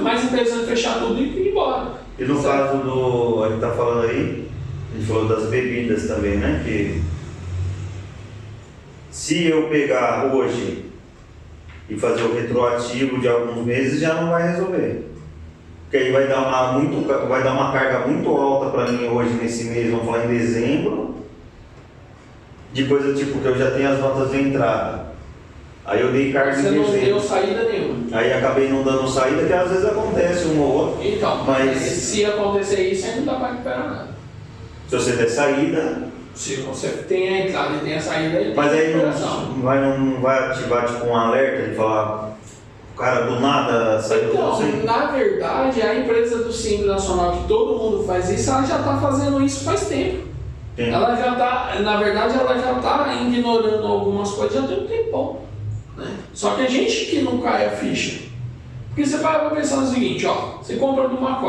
mais interessante fechar tudo e ir embora. E no caso a gente está falando aí, a gente falou das bebidas também, né? Que se eu pegar hoje e fazer o retroativo de alguns meses, já não vai resolver. Porque aí vai dar uma carga muito alta para mim hoje nesse mês, vamos falar em dezembro, de coisa tipo que eu já tenho as notas de entrada. Aí eu dei carga em dezembro. Você não deu saída nenhuma. Aí acabei não dando saída, que às vezes acontece um ou outro. Então, mas se acontecer isso, aí não dá para recuperar nada. Se você der saída... Se você tem a entrada e tem a saída, aí mas aí não vai ativar tipo um alerta de falar, o cara do nada saiu do Então, você? na verdade, a empresa do Simples Nacional, que todo mundo faz isso, ela já está fazendo isso faz tempo. Sim. Ela já está, na verdade, ela já está ignorando algumas coisas já tem um tempão. Né? Só que a gente que não cai a ficha. Porque você vai pensar no seguinte, ó, você compra de uma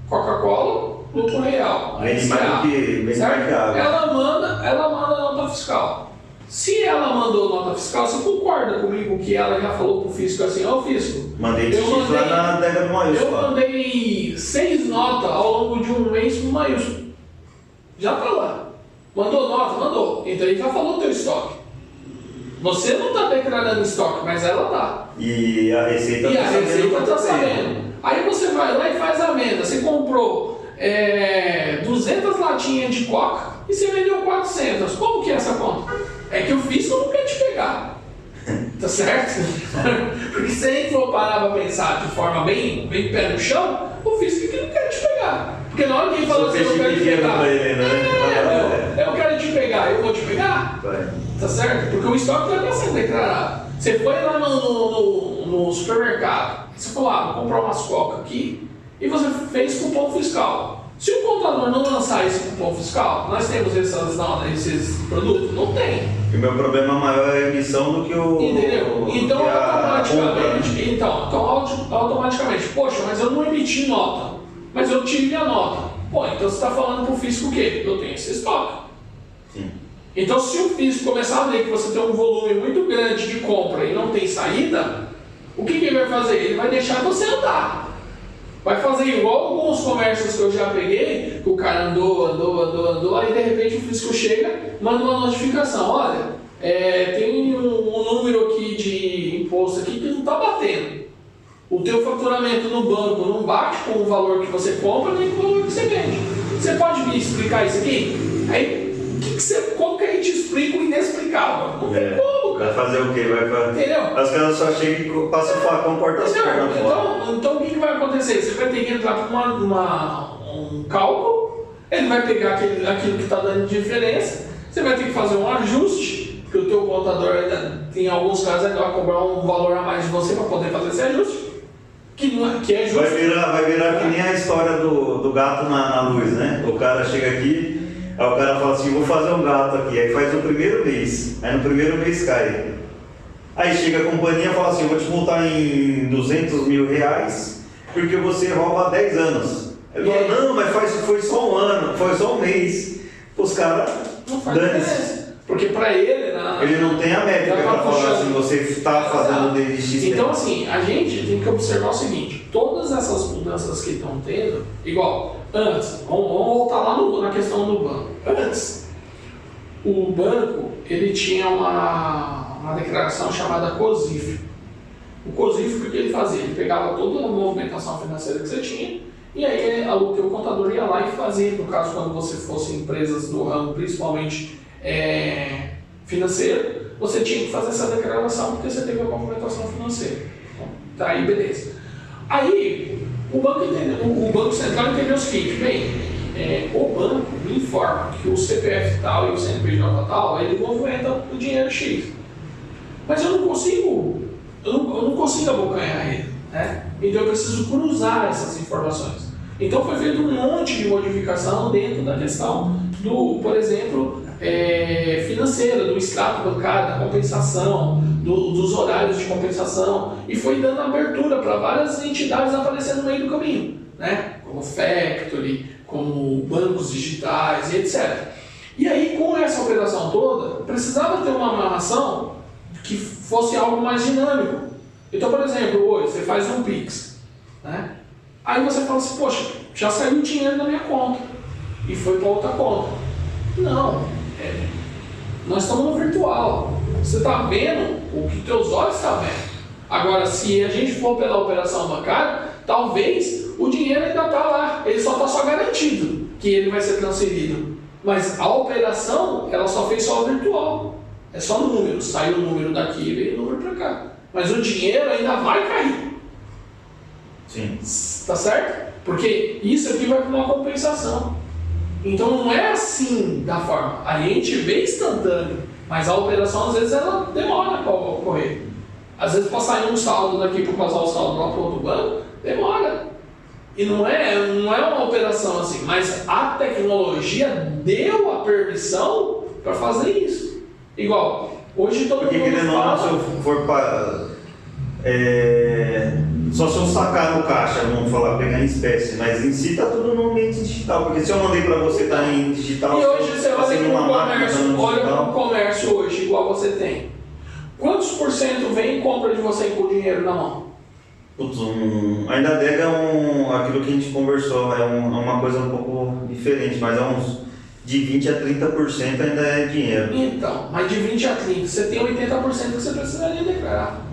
Coca-Cola, lucro real. Vende mais do que água. Ela manda nota fiscal. Se ela mandou nota fiscal, você concorda comigo que ela já falou pro fisco assim, ó, fisco, mandei lá na adega do maiúsculo. Eu mandei 6 notas ao longo de um mês pro maiúsculo. Já tá lá. Mandou nota? Mandou. Então ele já falou teu estoque. Você não está declarando estoque, mas ela tá. E a Receita está sabendo. Aí você vai lá e faz a venda. Você comprou 200 latinhas de Coca e você vendeu 400. Como que é essa conta? É que o fisco não quer te pegar. Tá certo? Porque se a gente for parar para pensar de forma bem pé no chão, o fisco que não quer te pegar. Porque na hora que ele fala assim, eu quero te pegar, eu quero te pegar, eu vou te pegar? Tá certo? Porque o estoque já está sendo declarado. Você foi lá no supermercado, você falou, vou comprar umas Coca aqui, e você fez cupom fiscal. Se o contador não lançar esse cupom fiscal, nós temos esses produtos? Não tem. E o meu problema maior é a emissão do que o... Entendeu? Então, automaticamente, poxa, mas eu não emiti nota, mas eu tive a nota. Pô, então você está falando para o fisco o quê? Eu tenho esse estoque. Sim. Então, se o fisco começar a ver que você tem um volume muito grande de compra e não tem saída, o que ele vai fazer? Ele vai deixar você andar. Vai fazer igual alguns comércios que eu já peguei, que o cara andou, aí de repente o fisco chega, manda uma notificação, olha, tem um número aqui de imposto aqui que não está batendo. O teu faturamento no banco não bate com o valor que você compra nem com o valor que você vende. Você pode me explicar isso aqui? Aí, como que a gente explica o inexplicável? Não tem como, cara. Vai fazer o quê? Entendeu? As caras só chegam e passam o facão, cortam as pernas fora. Então o que vai acontecer? Você vai ter que entrar para um cálculo, ele vai pegar aquilo que está dando diferença, você vai ter que fazer um ajuste, que o teu contador, em alguns casos, ainda vai cobrar um valor a mais de você para poder fazer esse ajuste, que é justo. Vai virar que nem a história do gato na luz, né? O cara chega aqui, aí o cara fala assim, vou fazer um gato aqui, aí faz no primeiro mês, aí no primeiro mês cai. Aí chega a companhia e fala assim, vou te multar em 200 mil reais, porque você rouba há 10 anos. Ele fala, não, mas foi só um ano, foi só um mês. Os caras, não faz diferença. Porque para ele... ele não tem a métrica para falar assim, você está fazendo desde X tempo. Então assim, a gente tem que observar o seguinte, todas essas mudanças que estão tendo, igual, antes, vamos voltar lá na questão do banco. Antes, o banco, ele tinha uma declaração chamada COSIF. O COSIF, o que ele fazia? Ele pegava toda a movimentação financeira que você tinha, e aí o teu contador ia lá e fazia, no caso, quando você fosse empresas do ramo, principalmente financeiro, você tinha que fazer essa declaração porque você teve a movimentação financeira. Então, tá aí, beleza. Aí, o Banco Central entendeu o seguinte, o banco me informa que o CPF tal e o CNPJ tal, ele movimenta o dinheiro X. Mas eu não consigo abocanhar ele, né? Então eu preciso cruzar essas informações. Então foi feito um monte de modificação dentro da questão por exemplo, financeira, do extrato bancário, da compensação, dos horários de compensação, e foi dando abertura para várias entidades aparecendo no meio do caminho, né? Como Factory, como bancos digitais e etc. E aí, com essa operação toda, precisava ter uma amarração que fosse algo mais dinâmico. Então, por exemplo, hoje você faz um Pix, né? Aí você fala assim, poxa, já saiu o dinheiro da minha conta e foi para outra conta. Não, nós estamos no virtual. Você está vendo o que teus olhos estão vendo. Agora, se a gente for pela operação bancária, talvez o dinheiro ainda está lá. Ele só garantido que ele vai ser transferido. Mas a operação, ela só fez só virtual. É só número. Saiu o número daqui e veio o número para cá. Mas o dinheiro ainda vai cair. Sim. Tá certo? Porque isso aqui vai para uma compensação. Então não é assim da forma. A gente vê instantâneo, mas a operação às vezes ela demora para ocorrer. Às vezes para sair um saldo daqui para passar o saldo lá para outro banco, demora. E não é uma operação assim, mas a tecnologia deu a permissão para fazer isso. Igual, hoje todo mundo fala... Se eu for Só se eu sacar no caixa, vamos falar, pegar em espécie, mas em si tá tudo no ambiente digital, porque se eu mandei para você tá em digital, E hoje você olha numa para o máquina, tá no comércio, digital. hoje, igual você tem. Quantos por cento vem e compra de você com o dinheiro na mão? Putz, ainda adega aquilo que a gente conversou, é uma coisa um pouco diferente, mas é uns de 20 a 30% ainda é dinheiro. Então, mas de 20 a 30, você tem 80% que você precisaria declarar.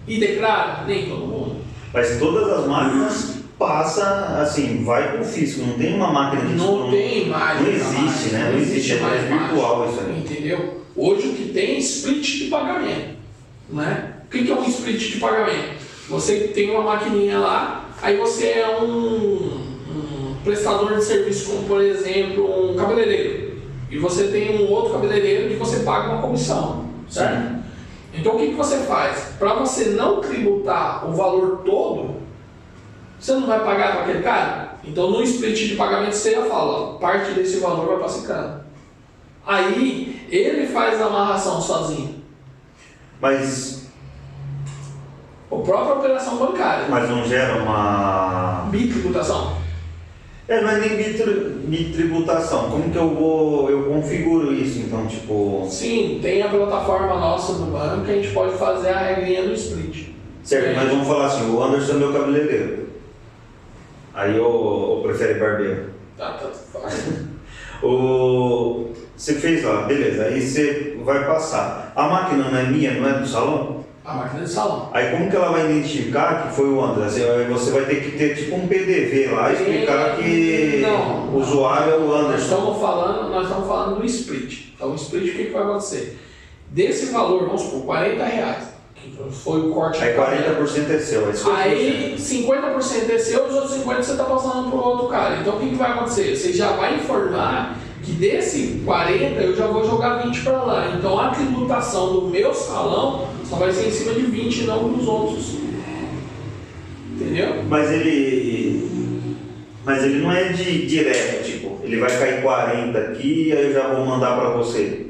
E declara? Nem todo mundo. Mas todas as máquinas passa, assim, vai pro fisco, não tem uma máquina que não tem mais. Não existe, né? Não existe, é virtual isso aí. Entendeu? Hoje o que tem é split de pagamento, né? O que é um split de pagamento? Você tem uma maquininha lá, aí você é um prestador de serviço, como por exemplo um cabeleireiro, e você tem um outro cabeleireiro que você paga uma comissão, certo? Sim. Então o que você faz? Para você não tributar o valor todo, você não vai pagar para aquele cara? Então no split de pagamento você já fala, parte desse valor vai para Cicrano. Aí ele faz a amarração sozinho. Mas a própria operação bancária. Mas não gera uma bitributação? Não é nem bitributação. Como que eu configuro isso, então, tipo... Sim, tem a plataforma nossa do banco que a gente pode fazer a regrinha do split. Certo, mas vamos falar assim, o Anderson é meu cabeleireiro. Aí eu prefere barbeiro. Tá Você fez lá, beleza, aí você vai passar. A máquina não é minha, não é do salão? A máquina do salão. Aí como que ela vai identificar que foi o Anderson? Aí você vai ter que ter tipo um PDV lá, explicar que o usuário é o Anderson. Nós estamos falando do split. Então o split, o que vai acontecer? Desse valor, vamos supor, R$40, que foi o corte. Aí 40% é seu. Aí 50% é seu, os outros 50% você está passando para o outro cara. Então o que vai acontecer? Você já vai informar que desse 40 eu já vou jogar 20 para lá. Então a tributação do meu salão só vai ser em cima de 20 e não dos outros. Entendeu? Mas ele não é direto, tipo, ele vai cair 40 aqui e aí eu já vou mandar para você.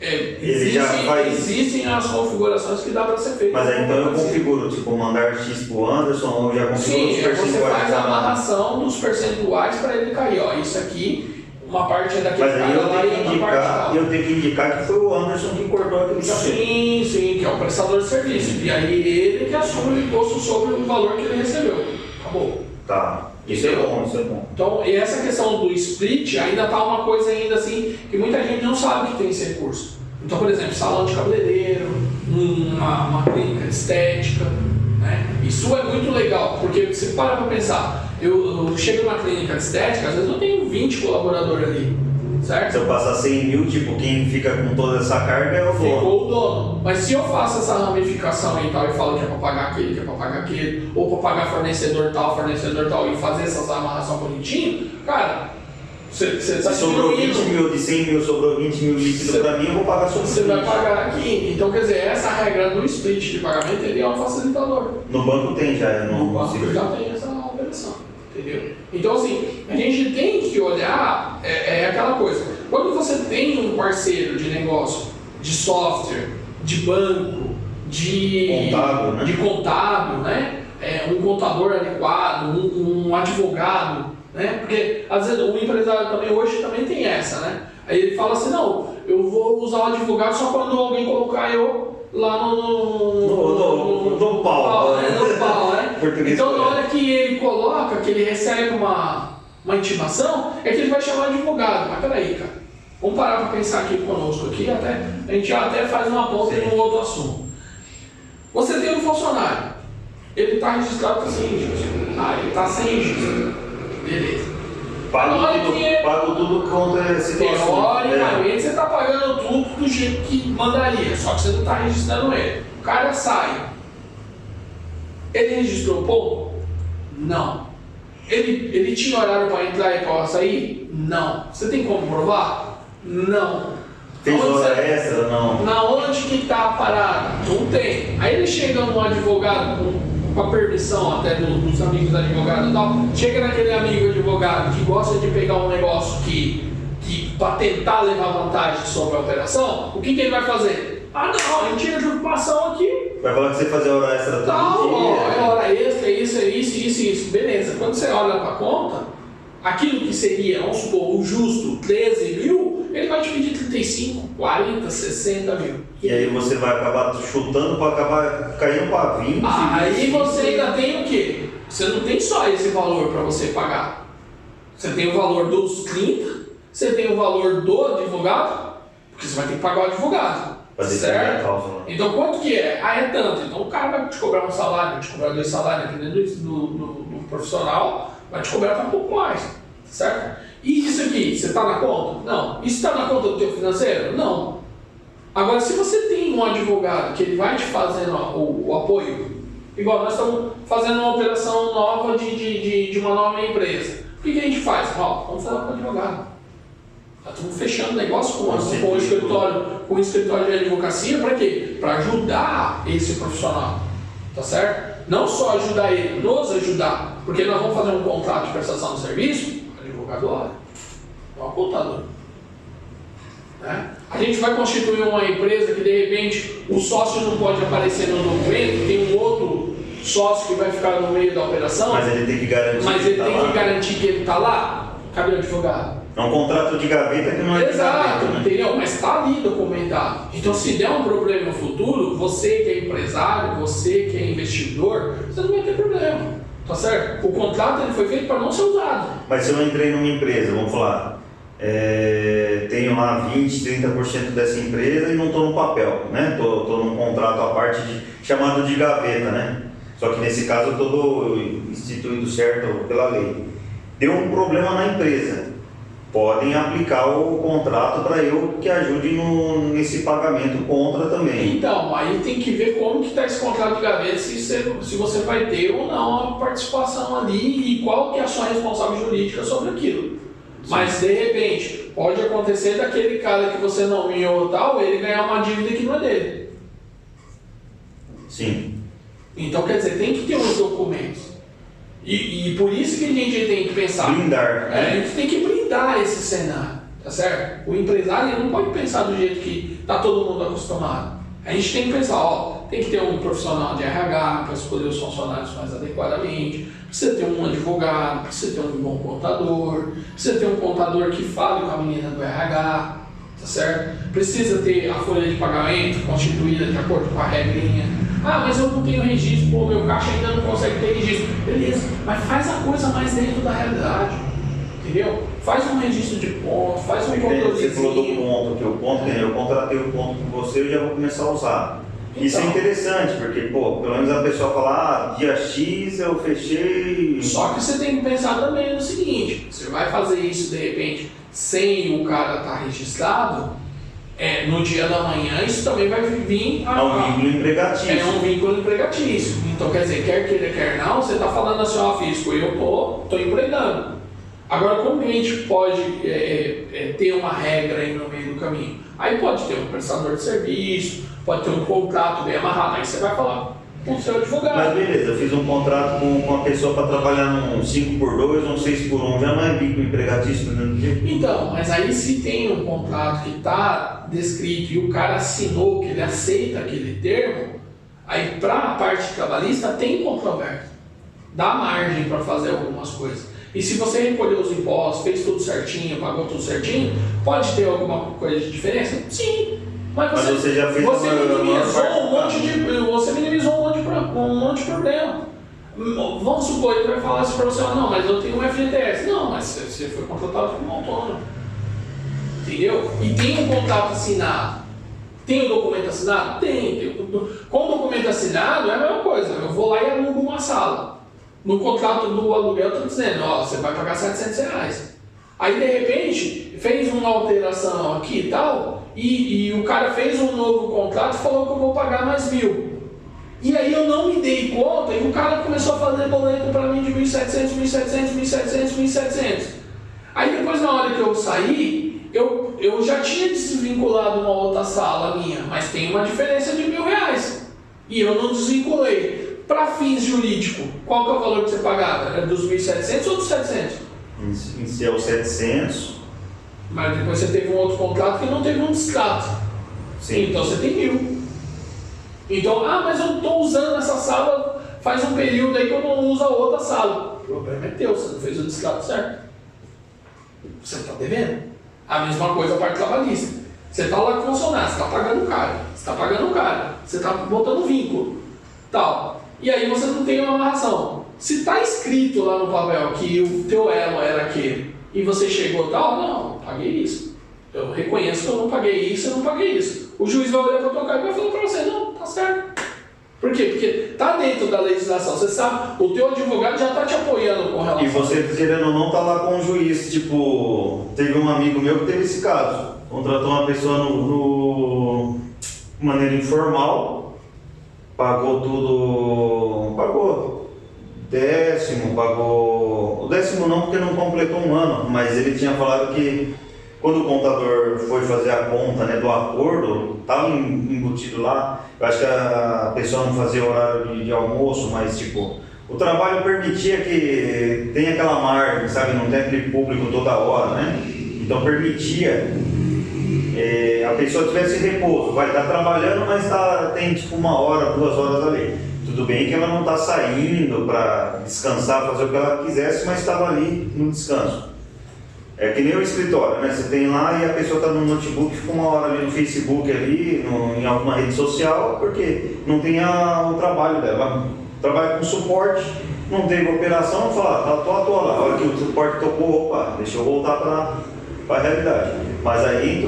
Existem as configurações que dá para ser feito. Mas aí então eu configuro, tipo, mandar X pro Anderson, ou já configuro os percentuais. Você faz a amarração dos percentuais para ele cair. Ó, isso aqui, uma parte é daquele cara lá e outra parte. Eu tenho que indicar que foi o Anderson que cortou aquele café. Sim, que é o prestador de serviço. E aí ele que assume o imposto sobre o valor que ele recebeu. Acabou. Tá. Isso é bom. Então, e essa questão do split ainda tá uma coisa ainda assim, que muita gente não sabe que tem esse recurso. Então, por exemplo, salão de cabeleireiro, uma clínica de estética, né? Isso é muito legal, porque você para pensar, eu chego numa clínica de estética, às vezes eu tenho 20 colaboradores ali, certo? Se eu passar 100 mil, tipo, quem fica com toda essa carga é o dono. Ficou o dono. Mas se eu faço essa ramificação e tal, e falo que é para pagar aquele, que é para pagar aquele, ou para pagar fornecedor tal, e fazer essas amarração bonitinho, cara, você tá sobrou 20 mil, de 100 mil sobrou 20 mil líquido para mim, eu vou pagar só 20. Você vai pagar aqui. Então, quer dizer, essa regra do split de pagamento, ele é um facilitador. No banco tem já, no banco já tem essa operação, entendeu? Então, assim, a gente tem que olhar, aquela coisa. Quando você tem um parceiro de negócio, de software, de banco, de contábil, né? Um contador adequado, um advogado, né? Porque às vezes o empresário também hoje também tem essa, né? Aí ele fala assim, não, eu vou usar o advogado só quando alguém colocar eu lá no pau, né? Então na hora que ele coloca, que ele recebe uma intimação, é que ele vai chamar de advogado. Mas peraí, cara, vamos parar para pensar aqui conosco aqui, a gente até faz uma ponta em um outro assunto. Você tem um funcionário, ele está registrado com sem registro. Ele está sem registro. Beleza. Pago tudo contra a situação. Teoricamente você está pagando tudo do jeito que mandaria, só que você não está registrando ele. O cara sai. Ele registrou o ponto? Não. Ele tinha horário para entrar e para sair? Não. Você tem como provar? Não. Fez hora extra? Não. Na onde que está parado? Não tem. Aí ele chega num advogado com a permissão até dos amigos advogados e tal, chega naquele amigo advogado que gosta de pegar um negócio que para tentar levar vantagem sobre a operação, o que ele vai fazer? Não, a gente tira a preocupação aqui. Vai falar que você fazer hora extra todo dia. É hora extra, você olha para a conta, aquilo que seria, vamos supor, o justo 13 mil, ele vai te pedir 35, 40, 60 mil. E aí você vai acabar chutando para acabar caindo para 20. Aí você ainda tem o quê? Você não tem só esse valor para você pagar. Você tem o valor dos 30, você tem o valor do advogado, porque você vai ter que pagar o advogado. Certo? Causa, então quanto que é? Ah, é tanto. Então o cara vai te cobrar um salário, vai te cobrar 2 salários, dependendo do profissional, vai te cobrar um pouco mais. Certo? E isso aqui, você está na conta? Não. Isso está na conta do teu financeiro? Não. Agora, se você tem um advogado que ele vai te fazendo o apoio, igual nós estamos fazendo uma operação nova de uma nova empresa, o que a gente faz? Vamos falar com o advogado. Estamos fechando negócio com o escritório de advocacia para quê? Para ajudar esse profissional, tá certo? Não só ajudar ele, nos ajudar, porque nós vamos fazer um contrato de prestação de serviço, o advogado olha, é um contador. Né? A gente vai constituir uma empresa que de repente o sócio não pode aparecer no documento, tem um outro sócio que vai ficar no meio da operação, mas ele tem que garantir que ele está lá. Cadê o advogado? É um contrato de gaveta que não é de gaveta, né? Entendeu? Mas está ali documentado. Então, se der um problema no futuro, você que é empresário, você que é investidor, você não vai ter problema. Tá certo? O contrato ele foi feito para não ser usado. Mas se eu entrei numa empresa, vamos falar, tenho lá 20%, 30% dessa empresa e não estou no papel, né? Estou num contrato à parte chamado de gaveta, né? Só que nesse caso eu estou instituído certo pela lei. Deu um problema na empresa. Podem aplicar o contrato para eu que ajude nesse pagamento contra também. Então, aí tem que ver como que está esse contrato de gaveta, se você vai ter ou não a participação ali e qual que é a sua responsável jurídica sobre aquilo. Sim. Mas, de repente, pode acontecer daquele cara que você nomeou tal, ele ganhar uma dívida que não é dele. Sim. Então, quer dizer, tem que ter os documentos. E por isso que a gente tem que pensar. Blindar. A gente tem que blindar esse cenário, tá certo? O empresário ele não pode pensar do jeito que está todo mundo acostumado. A gente tem que pensar, tem que ter um profissional de RH para escolher os funcionários mais adequadamente, precisa ter um advogado, precisa ter um bom contador, precisa ter um contador que fale com a menina do RH, tá certo? Precisa ter a folha de pagamento constituída de acordo com a regrinha. Ah, mas eu não tenho registro, meu caixa ainda não consegue ter registro. Beleza, mas faz a coisa mais dentro da realidade. Entendeu? Faz um registro de ponto, faz um controlezinho. Você falou do ponto, que o ponto, eu contratei o ponto com você e já vou começar a usar. Então, isso é interessante, porque, pelo menos a pessoa fala, dia X eu fechei... Só que você tem que pensar também no seguinte, você vai fazer isso de repente sem o cara estar registrado, no dia da manhã isso também vai vir é um vínculo empregatício. É um vínculo empregatício. Então quer dizer, quer queira, quer não, você está falando assim, fisco, eu estou empregando. Agora, como que a gente pode ter uma regra aí no meio do caminho? Aí pode ter um prestador de serviço, pode ter um contrato bem amarrado, aí você vai falar com o seu advogado. Mas beleza, eu fiz um contrato com uma pessoa para trabalhar num 5x2, um 6x1, já não é vínculo empregatício do mesmo jeito? Então, mas aí se tem um contrato que está descrito e o cara assinou que ele aceita aquele termo, aí para a parte trabalhista tem controvérsia, dá margem para fazer algumas coisas. E se você recolheu os impostos, fez tudo certinho, pagou tudo certinho, pode ter alguma coisa de diferença? Sim. Mas você já fez você minimizou um monte de problema. Vamos supor, ele vai falar assim para você, não, mas eu tenho um FGTS. Não, mas você foi contratado como autônomo. Entendeu? E tem um contrato assinado. Tem o documento assinado? Tem. Com o documento assinado é a mesma coisa. Eu vou lá e alugo uma sala. No contrato do aluguel eu estou dizendo, você vai pagar R$700. Aí de repente fez uma alteração aqui e tal, e o cara fez um novo contrato e falou que eu vou pagar mais 1.000. E aí eu não me dei conta e o cara começou a fazer boleto para mim de 1.700, 1.700, 1.700, 1.700. Aí depois na hora que eu saí, eu já tinha desvinculado uma outra sala minha, mas tem uma diferença de R$1.000. E eu não desvinculei. Para fins jurídicos, qual que é o valor que você pagava? Era dos 1.700 ou dos 700? Inicial 700. Mas depois você teve um outro contrato que não teve um distrato. Sim. Então você tem 1.000. Então, mas eu estou usando essa sala faz um período aí que eu não uso a outra sala. O problema é teu, você não fez o descargo certo. Você está devendo. A mesma coisa a parte trabalhista. Você está lá com funcionário, você está pagando o cara, você está botando vínculo, tal. E aí você não tem uma amarração. Se está escrito lá no papel que o teu elo era aquele, e você chegou tal, não, paguei isso. Eu reconheço que eu não paguei isso, eu não paguei isso. O juiz vai olhar para tua cara e vai falar para você, não, tá certo. Por quê? Porque tá dentro da legislação, você sabe, o teu advogado já tá te apoiando com relação. E você, querendo ou não, tá lá com o juiz, tipo, teve um amigo meu que teve esse caso. Contratou uma pessoa de maneira informal, pagou tudo, pagou décimo, o décimo não porque não completou um ano, mas ele tinha falado que quando o contador foi fazer a conta, né, do acordo, estava embutido lá. Eu acho que a pessoa não fazia horário de almoço, mas tipo, o trabalho permitia que tenha aquela margem, sabe, não tem aquele público toda hora, né? Então permitia a pessoa tivesse repouso, vai estar trabalhando, mas tem tipo 1 hora, 2 horas ali. Tudo bem que ela não está saindo para descansar, fazer o que ela quisesse, mas estava ali no descanso. É que nem o escritório, né? Você tem lá e a pessoa está no notebook, fica 1 hora ali no Facebook, ali, em alguma rede social, porque não tem o trabalho dela. Ela trabalha com suporte, não teve operação, fala, tô à toa lá. A hora que o suporte tocou, opa, deixa eu voltar para a realidade. Mas aí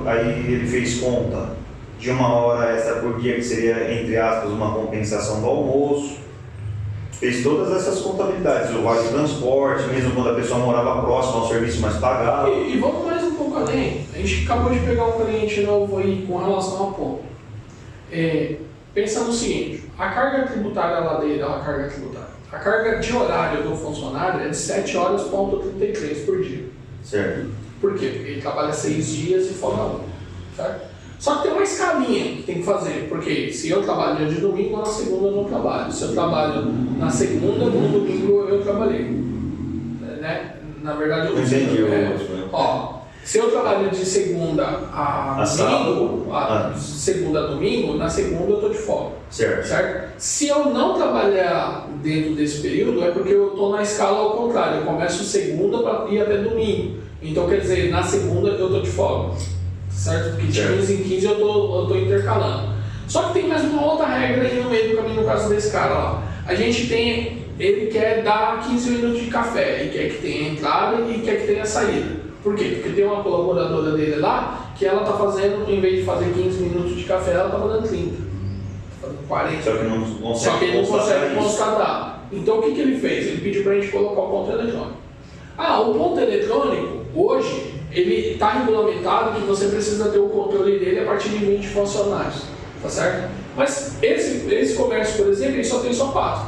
aí ele fez conta de 1 hora extra por dia, que seria, entre aspas, uma compensação do almoço. Fez todas essas contabilidades, o vale de transporte, mesmo quando a pessoa morava próximo ao serviço mais pagado. E vamos mais um pouco além. A gente acabou de pegar um cliente novo aí com relação a ponto. Pensa no seguinte, a carga tributária lá dele, a carga de horário do funcionário é de 7 horas, ponto 33 por dia. Certo. Por quê? Porque ele trabalha 6 dias e folga 1, certo? Só que tem uma escalinha que tem que fazer, porque se eu trabalho dia de domingo, na segunda eu não trabalho. Se eu trabalho na segunda, no domingo eu trabalhei. Né? Na verdade, eu não entendi. Se eu trabalho de segunda a domingo, segunda a domingo, na segunda eu estou de folga. Certo? Se eu não trabalhar dentro desse período, é porque eu estou na escala ao contrário. Eu começo segunda para ir até domingo. Então, quer dizer, na segunda eu estou de folga. Certo? Porque de 15 em 15 eu tô intercalando. Só que tem mais uma outra regra aí no meio do caminho no caso desse cara lá. A gente tem, ele quer dar 15 minutos de café, ele quer que tenha a entrada e quer que tenha a saída. Por quê? Porque tem uma colaboradora dele lá que ela tá fazendo, em vez de fazer 15 minutos de café, ela tá fazendo 30. Tá fazendo 40. Só que ele não consegue constatar. Então o que ele fez? Ele pediu pra gente colocar o ponto eletrônico. O ponto eletrônico, hoje, ele está regulamentado que você precisa ter o controle dele a partir de 20 funcionários, tá certo? Mas esse comércio, por exemplo, ele só tem 4.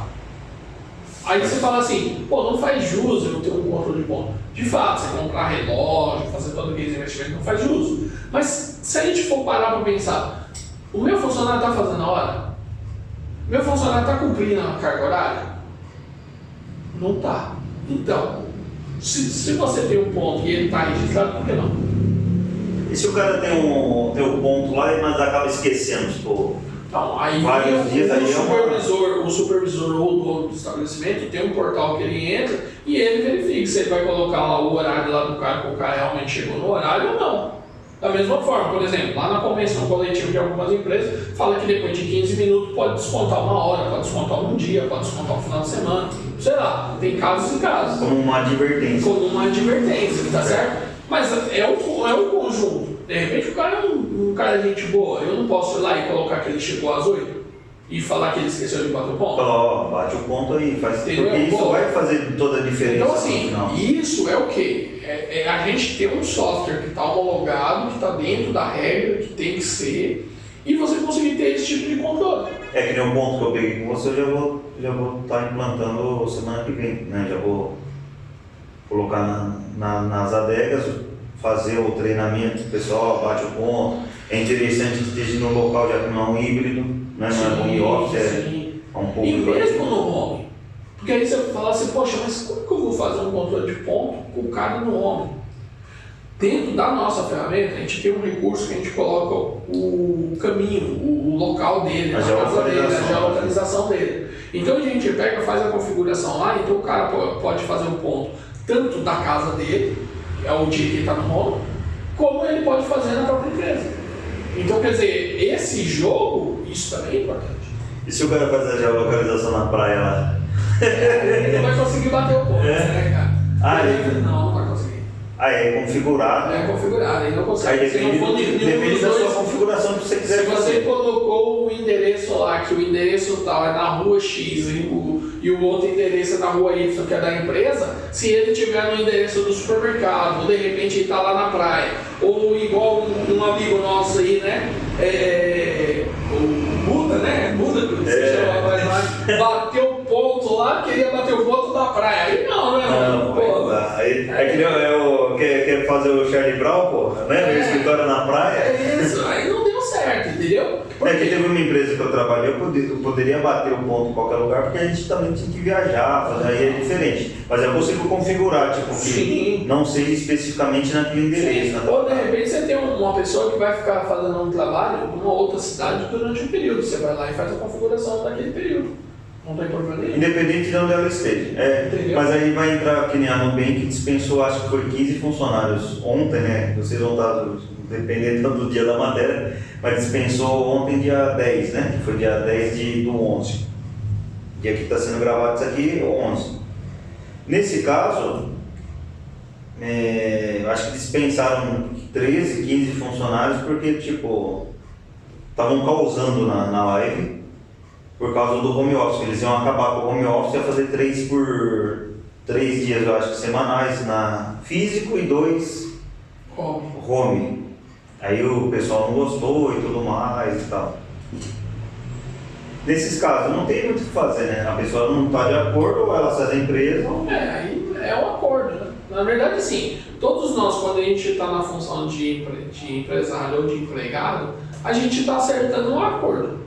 Aí você fala assim, não faz jus eu ter um controle de ponto. De fato, você comprar relógio, fazer todo aquele investimento, não faz jus. Mas se a gente for parar para pensar, o meu funcionário está fazendo a hora? O meu funcionário está cumprindo a carga horária? Não está. Então, se você tem um ponto e ele está registrado, por que não? E se o cara tem um ponto lá, mas acaba esquecendo, tipo, então, aí vários dias aí o supervisor ou o dono do estabelecimento tem um portal que ele entra e ele verifica se ele vai colocar lá o horário lá do cara, que o cara realmente chegou no horário ou não. Da mesma forma, por exemplo, lá na convenção coletiva de algumas empresas, fala que depois de 15 minutos pode descontar 1 hora, pode descontar um dia, pode descontar um final de semana. Sei lá, tem casos e casos. Como uma advertência. Tá certo? Mas é o conjunto. De repente o cara é um cara de gente boa. Eu não posso ir lá e colocar que ele chegou às 8 e falar que ele esqueceu de bater o ponto. Bate o ponto aí, porque isso vai fazer toda a diferença. Então assim, isso é o quê? É a gente ter um software que está homologado, que está dentro da regra, que tem que ser, e você conseguir ter esse tipo de controle. É que nem um ponto que eu peguei com você, eu já vou estar implantando semana que vem, né? Já vou colocar nas adegas, fazer o treinamento, o pessoal bate o ponto. É interessante que esteja no local, já que não é um híbrido, né? Não é home office, é um pouco. E mesmo no home. Porque aí você fala assim, poxa, mas como que eu vou fazer um controle de ponto com o cara no home? Dentro da nossa ferramenta, a gente tem um recurso que a gente coloca o caminho, o local dele, a casa dele, a geolocalização dele. Então a gente pega, faz a configuração lá, então o cara pode fazer um ponto tanto da casa dele, que é o dia que ele está no home, como ele pode fazer na própria empresa. Então, quer dizer, esse jogo, isso também é importante. E se o cara fazer a geolocalização na praia lá? Ele não vai conseguir bater o ponto, né, cara? Não vai conseguir. É configurado. É configurado, ele não consegue. Aí depende da sua configuração que você quiser fazer. Se você fazer. Colocou o endereço lá, que o endereço tal é na rua X e o outro endereço é na rua Y, que é da empresa, se ele tiver no endereço do supermercado, ou de repente ele está lá na praia, ou igual um amigo nosso aí, né? O Buda, né? Buda, que você chama mais lá, bateu o ponto lá, queria bater o ponto da praia. Aí não, né? Não, quer fazer o Charlie Brown, porra, né? Meu escritório na praia. É isso, aí não deu certo, entendeu? Que teve uma empresa que eu trabalhei, eu poderia bater o ponto em qualquer lugar, porque a gente também tinha que viajar, aí é diferente. Mas é possível configurar, tipo, que não seja especificamente naquele endereço. Né? Ou de repente você tem uma pessoa que vai ficar fazendo um trabalho numa outra cidade durante um período. Você vai lá e faz a configuração daquele período. Não tem problema nenhum. Independente de onde ela esteja. Mas aí vai entrar que nem a Nubank, que dispensou, acho que foi 15 funcionários ontem, né? Vocês vão estar dependendo do dia da matéria, mas dispensou ontem, dia 10, né? Que foi dia 10 do 11. Dia que está sendo gravado isso aqui, 11. Nesse caso, acho que dispensaram 13, 15 funcionários porque, tipo, estavam causando na live. Por causa do home office, eles iam acabar com o home office e ia fazer 3 dias, eu acho que semanais, na físico e 2 home. Aí o pessoal não gostou e tudo mais e tal. Nesses casos não tem muito o que fazer, né? A pessoa não está de acordo, ou ela sai da empresa. Aí é um acordo, né? Na verdade, sim, todos nós, quando a gente está na função de empresário ou de empregado, a gente está acertando um acordo,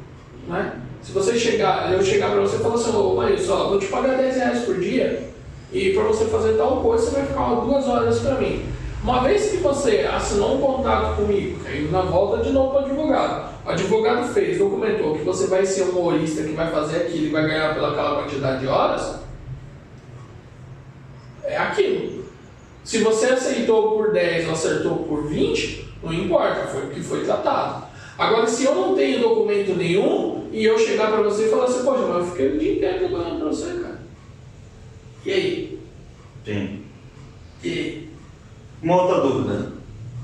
né? Se eu chegar para você e falar assim, ô Maílson, vou te pagar R$10 por dia e para você fazer tal coisa você vai ficar 2 horas para mim. Uma vez que você assinou um contrato comigo, caiu na volta de novo para o advogado. O advogado documentou que você vai ser um humorista que vai fazer aquilo e vai ganhar pelaquela quantidade de horas, é aquilo. Se você aceitou por 10 ou acertou por 20, não importa, foi o que foi tratado. Agora, se eu não tenho documento nenhum e eu chegar para você e falar assim, poxa, mas eu fiquei o dia inteiro trabalhando para você, cara. E aí? Sim. E aí? Uma outra dúvida.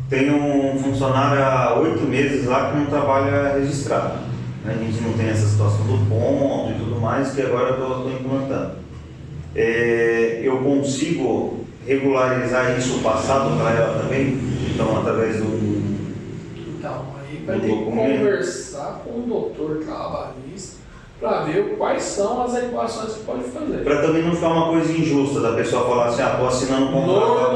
Tem um funcionário há 8 meses lá que não trabalha registrado. A gente não tem essa situação do ponto e tudo mais, que agora eu estou implantando. Eu consigo regularizar isso passado para ela também? Então, através do... Vai ter que conversar com o doutor trabalhista para ver quais são as equações que pode fazer. Para também não ficar uma coisa injusta da pessoa falar assim, estou assinando um contrato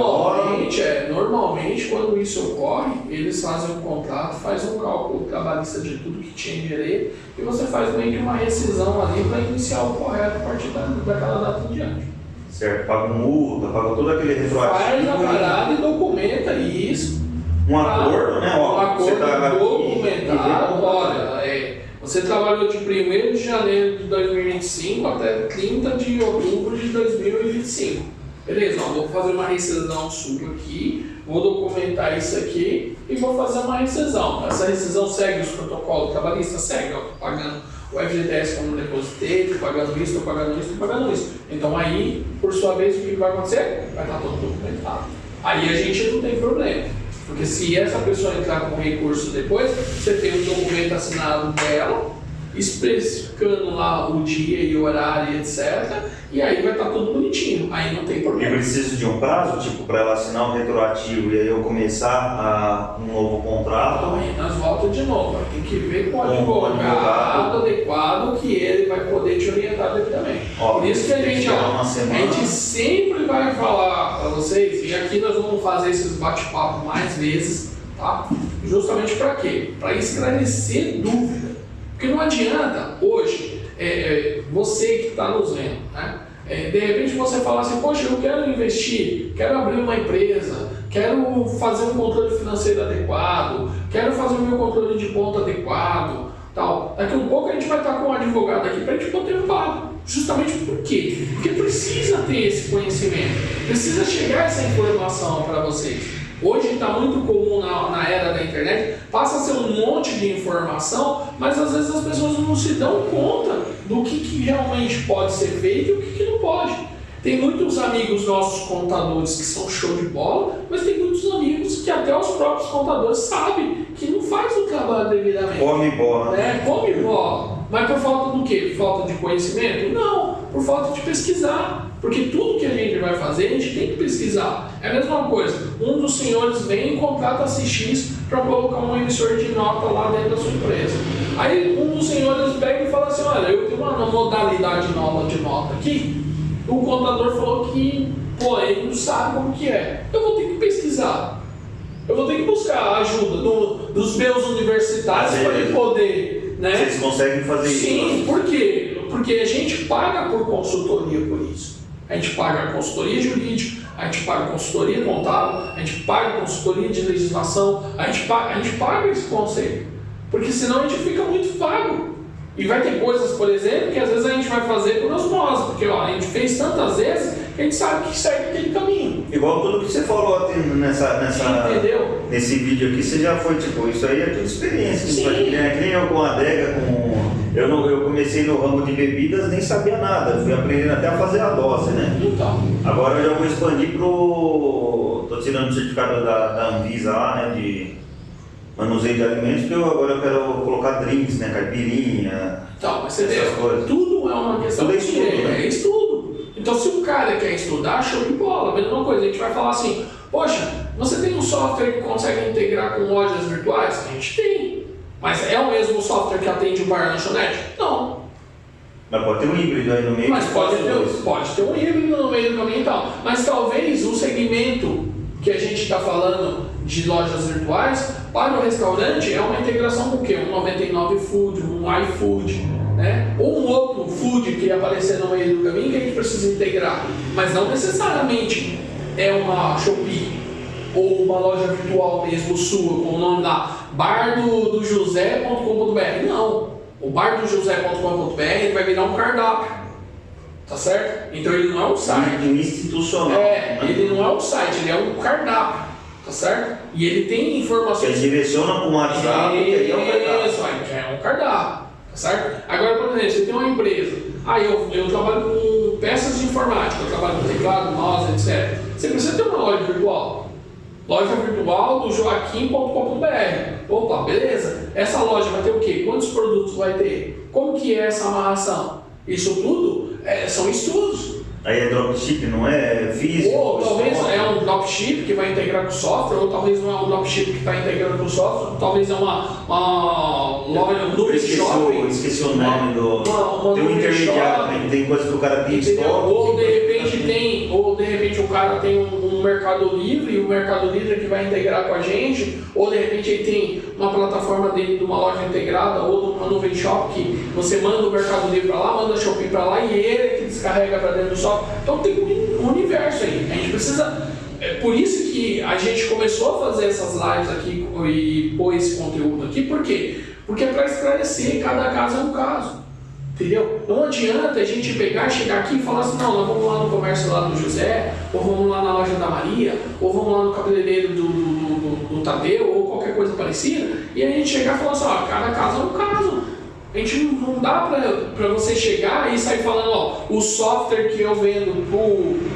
Normalmente, quando isso ocorre, eles fazem um contrato, fazem um cálculo trabalhista de tudo que tinha direito e você faz meio que uma rescisão ali para iniciar o correto a partir daquela data em diante. Certo, paga multa, paga todo aquele retroativo. Faz a parada e documenta isso. Um acordo, né? Um acordo documentado. Olha, você trabalhou de 1º de janeiro de 2025 até 30 de outubro de 2025. Beleza, vou fazer uma rescisão sua aqui, vou documentar isso aqui e vou fazer uma rescisão. Essa rescisão segue os protocolos trabalhistas? Segue, eu estou pagando o FGTS como depositei, estou pagando isso, estou pagando isso, estou pagando isso. Então aí, por sua vez, o que vai acontecer? Vai estar todo documentado. Aí a gente não tem problema. Porque se essa pessoa entrar com recurso depois, você tem um documento assinado dela, especificando lá o dia e o horário, etc. E aí vai estar tudo bonitinho, aí não tem problema. Eu preciso de um prazo, tipo, para ela assinar um retroativo e aí eu começar um novo contrato? Então, aí nós voltamos de novo, tem que ver com o advogado adequado que ele vai poder te orientar devidamente. Por isso que a gente sempre vai falar para vocês, e aqui nós vamos fazer esses bate-papos mais vezes, tá? Justamente para quê? Para esclarecer dúvida. Porque não adianta hoje você que está nos vendo, né? De repente você fala assim, poxa, eu quero investir, quero abrir uma empresa, quero fazer um controle financeiro adequado, quero fazer o meu controle de conta adequado, tal. Daqui a um pouco a gente vai estar com um advogado aqui para a gente poder falar. Justamente por quê? Porque precisa ter esse conhecimento, precisa chegar essa informação para vocês. Hoje está muito comum na era da internet, passa a ser um monte de informação, mas às vezes as pessoas não se dão conta do que realmente pode ser feito e o que não pode. Tem muitos amigos nossos contadores que são show de bola, mas tem muitos amigos que até os próprios contadores sabem que não faz o trabalho devidamente. Come bola. Come bola. Mas por falta do quê? Falta de conhecimento? Não, por falta de pesquisar. Porque tudo que a gente vai fazer, a gente tem que pesquisar. É a mesma coisa. Um dos senhores vem e contrata a CX para colocar um emissor de nota lá dentro da sua empresa. Aí um dos senhores pega e fala assim, olha, eu tenho uma modalidade nova de nota aqui. O contador falou que, ele não sabe como que é. Eu vou ter que pesquisar. Eu vou ter que buscar a ajuda dos meus universitários para ele poder... Né? Vocês conseguem fazer isso? Sim, por quê? Porque a gente paga por consultoria por isso. A gente paga consultoria jurídica, a gente paga consultoria contábil, a gente paga consultoria de legislação, a gente paga esse conselho. Porque senão a gente fica muito vago. E vai ter coisas, por exemplo, que às vezes a gente vai fazer por osmose, porque a gente fez tantas vezes que a gente sabe que segue aquele caminho. Igual tudo que você falou nesse vídeo aqui, você já foi tipo, isso aí é tudo experiência. Sim. Que nem eu com a adega, eu comecei no ramo de bebidas, nem sabia nada, fui aprendendo até a fazer a dose, né? Então. Agora eu já vou expandir tô tirando o certificado da Anvisa lá, né, de manuseio de alimentos, porque agora eu quero colocar drinks, né, caipirinha, então, mas você essas vê, coisas. tudo é uma questão Tudo é de estudo, né? é estudo. Então, se o cara quer estudar, show de bola. A mesma coisa, a gente vai falar assim, poxa, você tem um software que consegue integrar com lojas virtuais? A gente tem. Mas é o mesmo software que atende o bar lanchonete? Não. Mas pode ter um híbrido aí no meio. Mas pode ter um híbrido no meio do caminho e tal. Mas talvez o segmento que a gente está falando de lojas virtuais, para o restaurante é uma integração com o quê? Um 99 Food, um iFood, né? Ou um outro food que ia aparecer no meio do caminho que a gente precisa integrar. Mas não necessariamente é uma Shopee ou uma loja virtual mesmo sua, com o nome lá, bardojosé.com.br. Não. O bardojosé.com.br ele vai virar um cardápio. Tá certo? Então ele não é um site. Institucional. Ele não é um site, ele é um cardápio. Tá certo? E ele tem informações. Ele direciona para um WhatsApp e aí é um cardápio. Isso, é um cardápio. Tá certo? Agora, por exemplo, você tem uma empresa. Eu trabalho com peças de informática, eu trabalho com teclado, mouse, etc. Você precisa ter uma loja virtual. Loja virtual do joaquim.com.br. Opa, beleza? Essa loja vai ter o quê? Quantos produtos vai ter? Como que é essa amarração? Isso tudo são estudos. Aí é dropship, não é físico? Ou talvez é um dropship que vai integrar com o software, ou talvez não é um dropship que está integrando com o software, talvez é uma loja, um nuvem shopping. Esqueci o nome do... Tem um intermediário, né? Tem coisa que o cara tem estoque. Ou de repente o cara tem um Mercado Livre, e o Mercado Livre que vai integrar com a gente, ou de repente ele tem uma plataforma dele de uma loja integrada, ou de uma nuvem shop que você manda o Mercado Livre para lá, manda a Shopee para lá, e ele que descarrega para dentro do software. Então tem um universo aí. A gente precisa. Por isso que a gente começou a fazer essas lives aqui e pôr esse conteúdo aqui. Por quê? Porque é para esclarecer, cada caso é um caso. Entendeu? Não adianta a gente pegar, chegar aqui e falar assim, não, nós vamos lá no comércio lá do José, ou vamos lá na loja da Maria, ou vamos lá no cabeleireiro do Tadeu, ou qualquer coisa parecida, e a gente chegar e falar assim, ó, cada caso é um caso. A gente não dá para você chegar e sair falando, ó, o software que eu vendo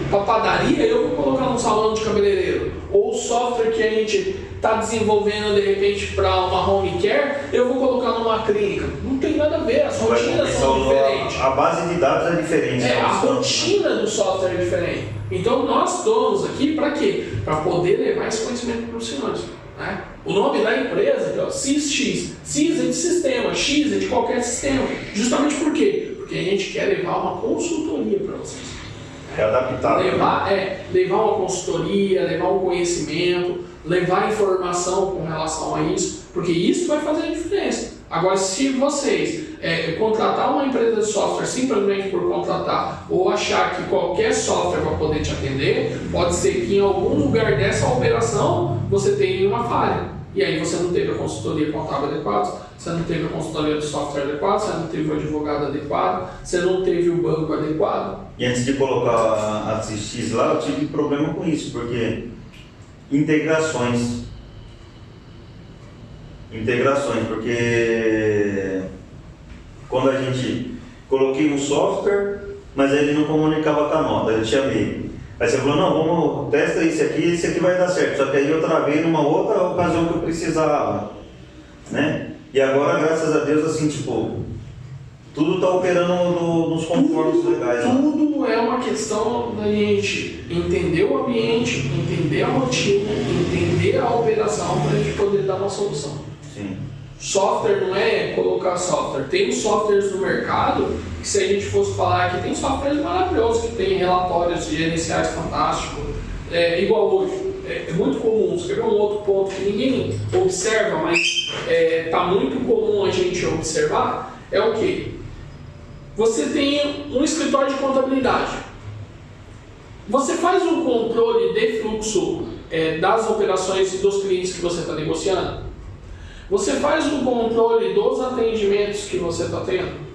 para padaria, eu vou colocar no salão de cabeleireiro. Ou o software que a gente está desenvolvendo de repente para uma home care, eu vou colocar numa clínica. Não tem nada a ver, as rotinas são diferentes. A base de dados é diferente. A rotina do software é diferente. Então nós estamos aqui para quê? Para poder levar esse conhecimento para os senhores. Né? O nome da empresa é CISX. CIS é de sistema, X é de qualquer sistema. Justamente por quê? Porque a gente quer levar uma consultoria para vocês. É adaptado. Levar uma consultoria, levar um conhecimento, levar informação com relação a isso, porque isso vai fazer a diferença. Agora, se vocês contratar uma empresa de software simplesmente por contratar ou achar que qualquer software vai poder te atender, pode ser que em algum lugar dessa operação você tenha uma falha. E aí você não teve a consultoria contábil adequada, você não teve a consultoria de software adequada, você não teve o advogado adequado, você não teve o banco adequado. E antes de colocar a CX lá, eu tive problema com isso, porque integrações, porque quando a gente coloquei um software, mas ele não comunicava com a nota, eu chamei. Aí você falou, não, vamos, testa esse aqui vai dar certo. Só que aí eu travei numa outra ocasião que eu precisava, né? E agora, graças a Deus, assim, tipo, tudo está operando nos conformes legais. Tudo é uma questão da gente entender o ambiente, entender a rotina, entender a operação para a gente poder dar uma solução. Sim. Software não é colocar software. Tem softwares no mercado que, se a gente fosse falar aqui, tem softwares maravilhosos que tem relatórios gerenciais fantásticos, igual hoje. É muito comum. Você quer ver um outro ponto que ninguém observa, mas está muito comum a gente observar, é o quê? Você tem um escritório de contabilidade. Você faz um controle de fluxo das operações e dos clientes que você está negociando? Você faz um controle dos atendimentos que você está tendo?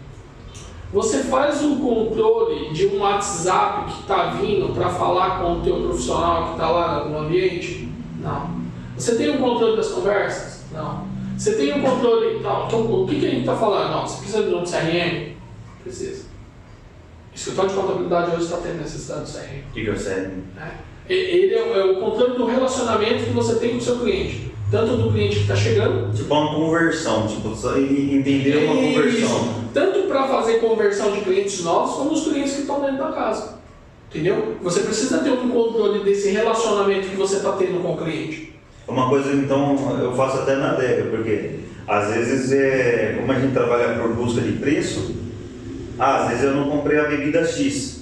Você faz um controle de um WhatsApp que está vindo para falar com o teu profissional que está lá no ambiente? Não. Você tem um controle das conversas? Não. Você tem um controle... Não. Então, o que a gente está falando? Não. Você precisa de um CRM? Precisa. O escritório de contabilidade hoje está tendo necessidade do CRM. O que é o CRM? Ele é o controle do relacionamento que você tem com o seu cliente. Tanto do cliente que está chegando... Tipo uma conversão, tipo, entender uma conversão. Tanto para fazer conversão de clientes novos, como os clientes que estão dentro da casa. Entendeu? Você precisa ter um controle desse relacionamento que você está tendo com o cliente. Uma coisa, então, eu faço até na adega, porque às vezes, como a gente trabalha por busca de preço, às vezes eu não comprei a bebida X.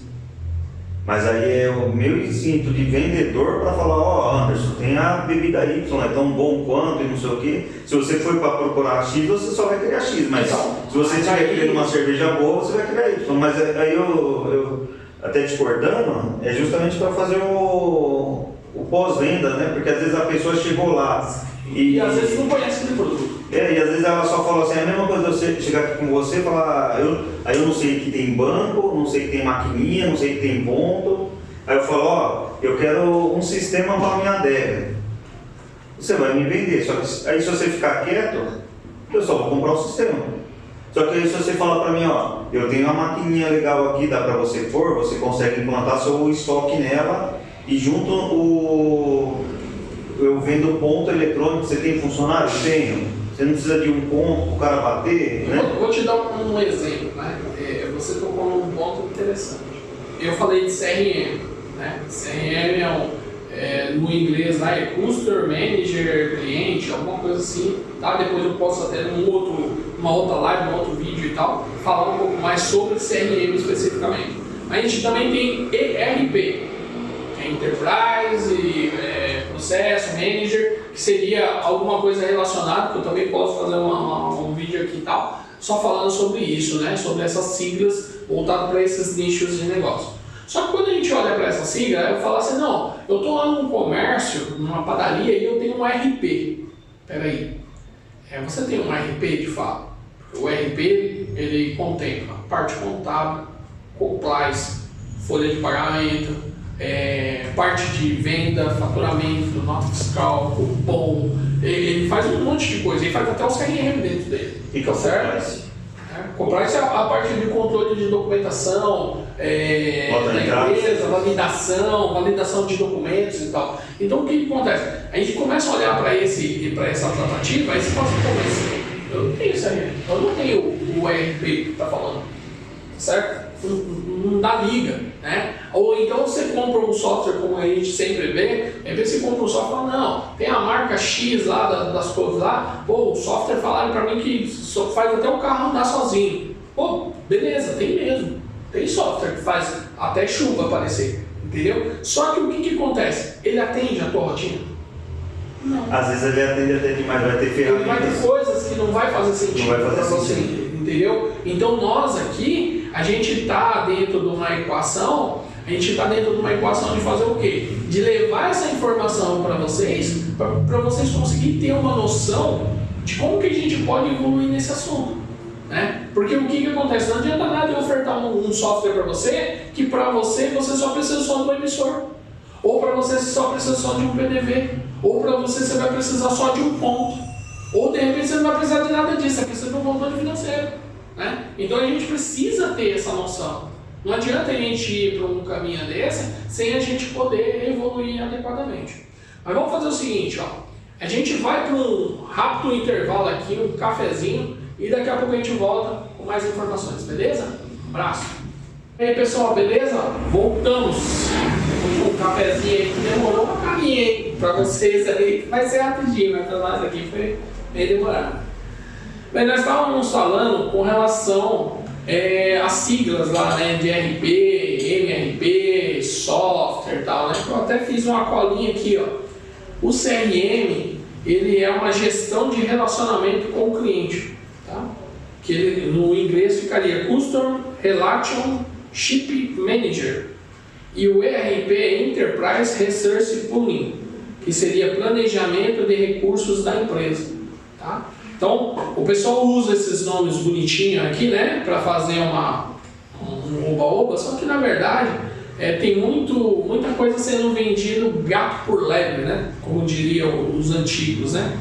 Mas aí é o meu instinto de vendedor para falar, Anderson, tem a bebida Y, é tão bom quanto e não sei o quê. Se você for para procurar X, você só vai querer a X, mas se você estiver querendo uma cerveja boa, você vai querer a Y. Mas aí eu até discordando, é justamente para fazer o pós-venda, né? Porque às vezes a pessoa chegou lá e às vezes não conhece aquele produto. E às vezes ela só fala assim, é a mesma coisa de eu chegar aqui com você e falar, aí eu não sei que tem banco, não sei que tem maquininha, não sei que tem ponto. Aí eu falo, eu quero um sistema para a minha adega. Você vai me vender, só que aí se você ficar quieto, eu só vou comprar o sistema. Só que aí se você falar para mim, eu tenho uma maquininha legal aqui, dá para você pôr, você consegue implantar seu estoque nela e junto eu vendo ponto eletrônico, você tem funcionário? Tenho. Você não precisa de um ponto para o cara bater, né? Vou te dar um exemplo, né? Você tocou num ponto interessante. Eu falei de CRM, né? CRM no inglês lá é Customer Manager Cliente, alguma coisa assim, tá? Depois eu posso até numa outra live, num outro vídeo e tal, falar um pouco mais sobre CRM especificamente. A gente também tem ERP, que é Enterprise, Processo, Manager, que seria alguma coisa relacionada, que eu também posso fazer um vídeo aqui e tal, só falando sobre isso, né? Sobre essas siglas voltadas para esses nichos de negócio. Só que quando a gente olha para essa sigla, eu falo assim, não, eu estou lá num comércio, numa padaria e eu tenho um RP. Peraí, você tem um RP de fato? O RP, ele contempla parte contábil, compliance, folha de pagamento, parte de venda, faturamento, nota fiscal, cupom, ele faz um monte de coisa, ele faz até o CRM dentro dele. E tá certo? Compliance é a parte de controle de documentação, da empresa, validação de documentos e tal. Então o que acontece? A gente começa a olhar para essa tratativa, aí você fala assim, mas eu não tenho CRM, eu não tenho o ERP que está falando, certo? Não dá liga, né? Ou então você compra um software, como a gente sempre vê, às vezes você compra um software e fala, não, tem a marca X lá das coisas lá, o software falaram para mim que só faz até o carro andar sozinho. Beleza, tem mesmo. Tem software que faz até chuva aparecer, entendeu? Só que o que acontece? Ele atende a tua rotina? Não. Às vezes ele atende até demais, vai ter ferramentas. Vai ter coisas que não vai fazer sentido para você, entendeu? Então nós aqui, a gente está dentro de uma equação, de fazer o quê? De levar essa informação para vocês conseguirem ter uma noção de como que a gente pode evoluir nesse assunto. Né? Porque o que acontece? Não adianta nada eu ofertar um software para você, que para você só precisa só do emissor. Ou para você só precisa só de um PDV. Ou para você vai precisar só de um ponto. Ou de repente você não vai precisar de nada disso, você precisa de um controle financeiro. Né? Então a gente precisa ter essa noção. Não adianta a gente ir para um caminho desse sem a gente poder evoluir adequadamente. Mas vamos fazer o seguinte, ó. A gente vai para um rápido intervalo aqui, um cafezinho, e daqui a pouco a gente volta com mais informações, beleza? Um abraço. E aí pessoal, beleza? Voltamos. Um cafezinho aí que demorou uma caminha, hein? Para vocês aí, vai ser rapidinho, mas para nós aqui foi meio demorado. Bem, nós estávamos falando com relação às siglas lá, né? De RP, MRP, software e tal, né? Eu até fiz uma colinha aqui, ó. O CRM, ele é uma gestão de relacionamento com o cliente, tá? Que ele, no inglês ficaria Customer Relationship Manager. E o ERP é Enterprise Resource Planning, que seria planejamento de recursos da empresa, tá? Então, o pessoal usa esses nomes bonitinhos aqui, né, para fazer um oba-oba, só que na verdade tem muita coisa sendo vendido gato por lebre, né, como diriam os antigos, né.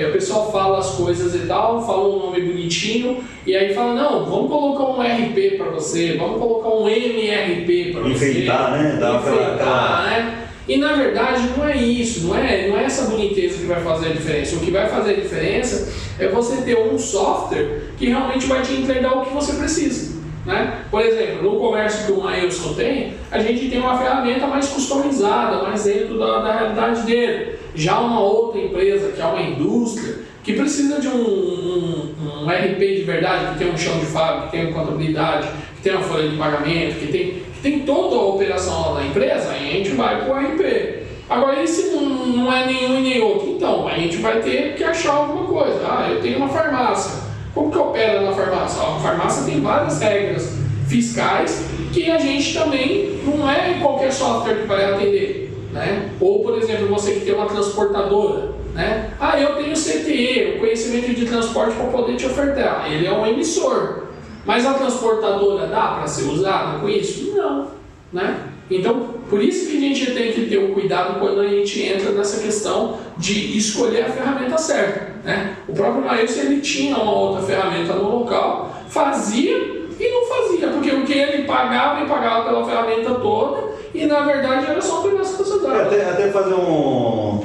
O pessoal fala as coisas e tal, fala um nome bonitinho e aí fala, não, vamos colocar um RP para você, vamos colocar um MRP para você. Enfeitar, né? Enfeitar, né? E na verdade não é isso, não é essa boniteza que vai fazer a diferença. O que vai fazer a diferença é você ter um software que realmente vai te entregar o que você precisa. Né? Por exemplo, no comércio que o Mailson tem, a gente tem uma ferramenta mais customizada, mais dentro da realidade dele. Já uma outra empresa, que é uma indústria, que precisa de um RP de verdade, que tem um chão de fábrica, que tem uma contabilidade, que tem uma folha de pagamento, que tem toda a operação lá na empresa, aí a gente vai para o RP. Agora, e se não é nenhum e nem outro? Então, a gente vai ter que achar alguma coisa. Eu tenho uma farmácia. Como que opera na farmácia? A farmácia tem várias regras fiscais que a gente também não é qualquer software que vai atender. Né? Ou, por exemplo, você que tem uma transportadora. Né? Eu tenho CTE, o conhecimento de transporte, para poder te ofertar. Ele é um emissor. Mas a transportadora dá para ser usada com isso? Não. Né? Então, por isso que a gente tem que ter um cuidado quando a gente entra nessa questão de escolher a ferramenta certa. Né? O próprio Maílson, ele tinha uma outra ferramenta no local, fazia e não fazia, porque o que ele pagava pela ferramenta toda e na verdade era só pegar essa sociedade. Até fazer um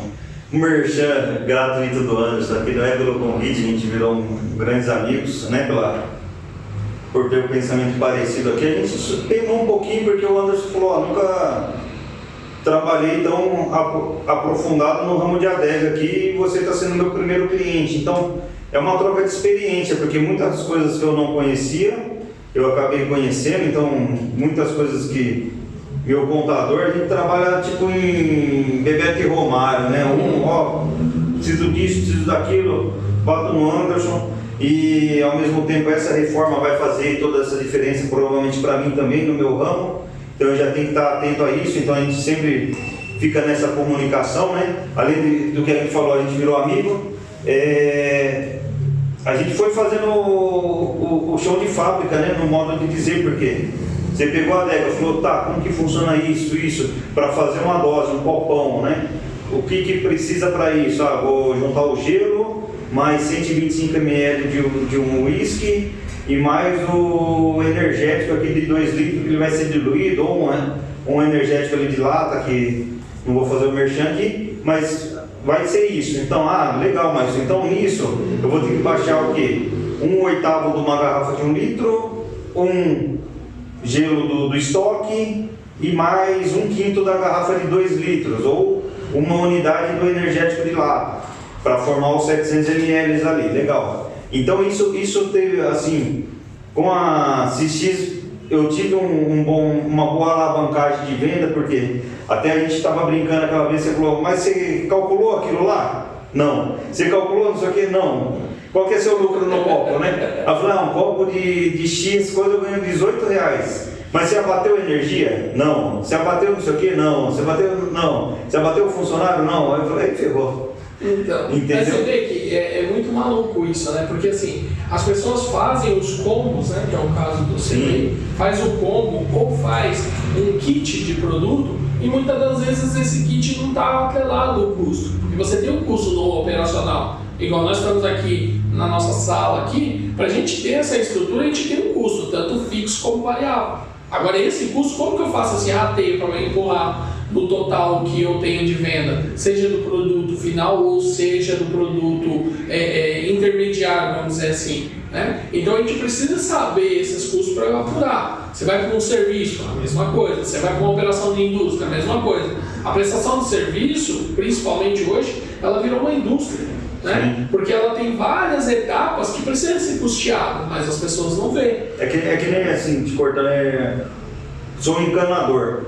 merchan gratuito do Anderson aqui, não é pelo convite, a gente virou grandes amigos, né? Por ter um pensamento parecido aqui, a gente pegou um pouquinho porque o Anderson falou, nunca trabalhei tão aprofundado no ramo de adega aqui e você está sendo meu primeiro cliente. Então é uma troca de experiência, porque muitas coisas que eu não conhecia, eu acabei conhecendo. Então muitas coisas que meu contador, a gente trabalha tipo em Bebeto e Romário, né? Preciso disso, preciso daquilo, bato no Anderson. E ao mesmo tempo essa reforma vai fazer toda essa diferença provavelmente para mim também no meu ramo, então eu já tenho que estar atento a isso. Então a gente sempre fica nessa comunicação, né? Além do que a gente falou, a gente virou amigo. A gente foi fazendo o chão de fábrica, né? No modo de dizer, porque você pegou a adega, falou, tá, como que funciona isso, para fazer uma dose, um copão, né? O que precisa para isso? Vou juntar o gelo, mais 125 ml de um whisky e mais o energético aqui de 2 litros, que ele vai ser diluído, ou um energético ali de lata, que não vou fazer o merchan aqui, mas vai ser isso. Então, legal, mas então nisso eu vou ter que baixar o quê? 1/8 de uma garrafa de 1 litro, um gelo do estoque e mais 1/5 da garrafa de 2 litros, ou uma unidade do energético de lata, para formar os 700 ml ali, legal. Então isso teve, assim, com a CX eu tive uma boa alavancagem de venda, porque até a gente estava brincando aquela vez, você falou, mas você calculou aquilo lá? Não. Você calculou não sei o que? Não. qual que é seu lucro no copo, né? Ela falou, um copo de X coisa eu ganho R$18. Mas você abateu energia? Não. Você abateu não sei o que? Não. Você abateu? Não. Você abateu o funcionário? Não. Aí eu falei, ferrou. Então, mas você vê que é muito maluco isso, né? Porque assim, as pessoas fazem os combos, né? Que é o caso do CMEI, faz o combo ou faz um kit de produto e muitas das vezes esse kit não está atrelado ao custo. Porque você tem um custo no operacional. Igual nós estamos aqui na nossa sala aqui, para a gente ter essa estrutura, a gente tem um custo, tanto fixo como variável. Agora esse custo, como que eu faço esse rateio para empurrar no total que eu tenho de venda, seja do produto final ou seja do produto intermediário, vamos dizer assim, né? Então a gente precisa saber esses custos para apurar. Você vai para um serviço, a mesma coisa. Você vai para uma operação de indústria, a mesma coisa. A prestação de serviço, principalmente hoje, ela virou uma indústria, né? Porque ela tem várias etapas que precisam ser custeadas, mas as pessoas não veem. É que nem assim, te cortando, sou um encanador.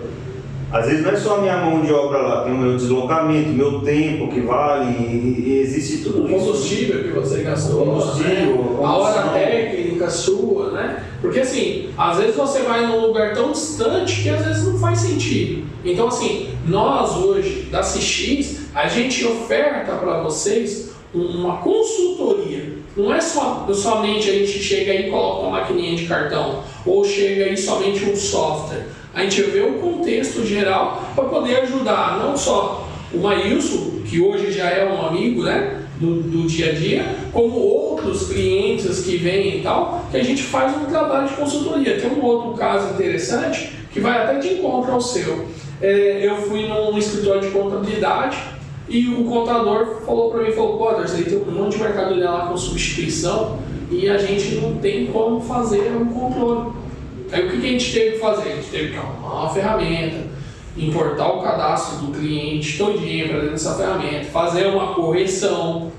Às vezes não é só a minha mão de obra lá, tem o meu deslocamento, meu tempo que vale, e existe tudo isso. O combustível que você gastou, combustível, né? A hora técnica sua, né? Porque assim, às vezes você vai num lugar tão distante que às vezes não faz sentido. Então assim, nós hoje, da CX, a gente oferta para vocês uma consultoria. Não é somente a gente chega aí e coloca uma maquininha de cartão, ou chega aí somente um software. A gente vê o contexto geral para poder ajudar não só o Maílson, que hoje já é um amigo, né, do dia a dia, como outros clientes que vêm e tal, que a gente faz um trabalho de consultoria. Tem um outro caso interessante que vai até de encontro ao seu. Eu fui num escritório de contabilidade e o contador falou para mim, pô, Darcy, tem um monte de mercadoria lá com substituição e a gente não tem como fazer um controle. Aí o que a gente teve que fazer? A gente teve que arrumar uma ferramenta, importar o cadastro do cliente todinho para dentro dessa ferramenta, fazer uma correção,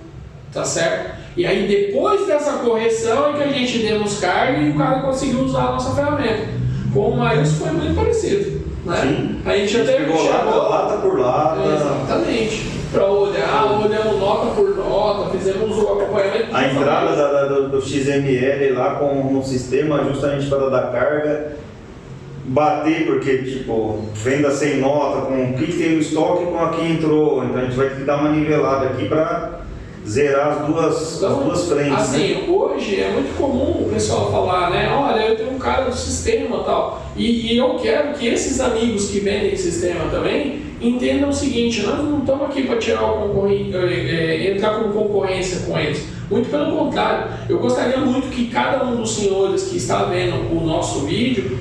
tá certo? E aí depois dessa correção é que a gente demos carga e o cara conseguiu usar a nossa ferramenta. Com o Maílson foi muito parecido, né? Sim. A gente já teve que lata por lata. Exatamente. Para olhamos nota por nota, fizemos o acompanhamento. A entrada do XML lá com um sistema justamente para dar carga, bater, porque tipo, venda sem nota, com o que tem no estoque com a que entrou, então a gente vai ter que dar uma nivelada aqui para zerar as duas frentes. Assim, né? Hoje é muito comum o pessoal falar, né? Olha, eu tenho um cara do sistema e tal. E eu quero que esses amigos que vendem sistema também entendam o seguinte: nós não estamos aqui para tirar entrar com concorrência com eles. Muito pelo contrário, eu gostaria muito que cada um dos senhores que está vendo o nosso vídeo,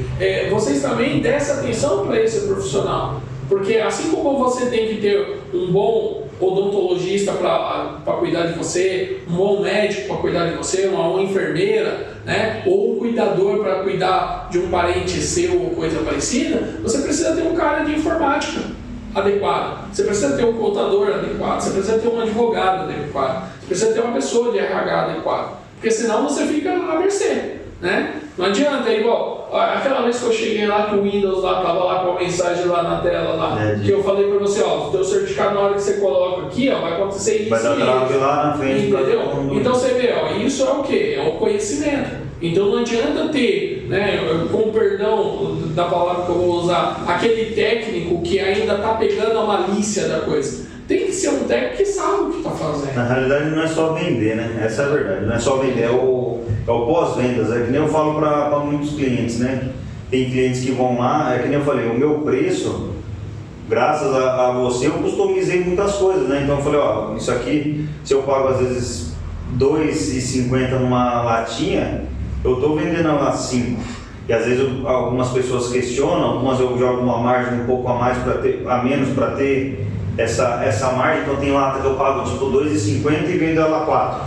vocês também dessem atenção para esse profissional. Porque assim como você tem que ter um bom odontologista para cuidar de você, um bom médico para cuidar de você, uma enfermeira, né? Ou um cuidador para cuidar de um parente seu ou coisa parecida, você precisa ter um cara de informática adequado, você precisa ter um contador adequado, você precisa ter um advogado adequado, você precisa ter uma pessoa de RH adequado, porque senão você fica à mercê, né? Não adianta, igual aquela vez que eu cheguei lá que o Windows lá tava lá com a mensagem lá na tela lá, que eu falei para você, ó, o teu certificado na hora que você coloca aqui, ó, vai acontecer isso. Vai dar trave lá na frente. Entendeu? Então você vê, ó, isso é o quê? É o conhecimento. Então não adianta ter, né, com perdão da palavra que eu vou usar, aquele técnico que ainda está pegando a malícia da coisa. Tem que ser um técnico que sabe o que está fazendo. Na realidade não é só vender, né? Essa é a verdade. Não é só vender, é o pós-vendas. É que nem eu falo para muitos clientes, né? Tem clientes que vão lá, é que nem eu falei, o meu preço, graças a você, eu customizei muitas coisas, né? Então eu falei, ó, isso aqui, se eu pago às vezes R$2,50 numa latinha, eu estou vendendo lá 5. E às vezes algumas pessoas questionam, algumas eu jogo uma margem um pouco a menos para ter essa margem. Então tem lata que eu pago tipo R$2,50 e vendo ela a 4,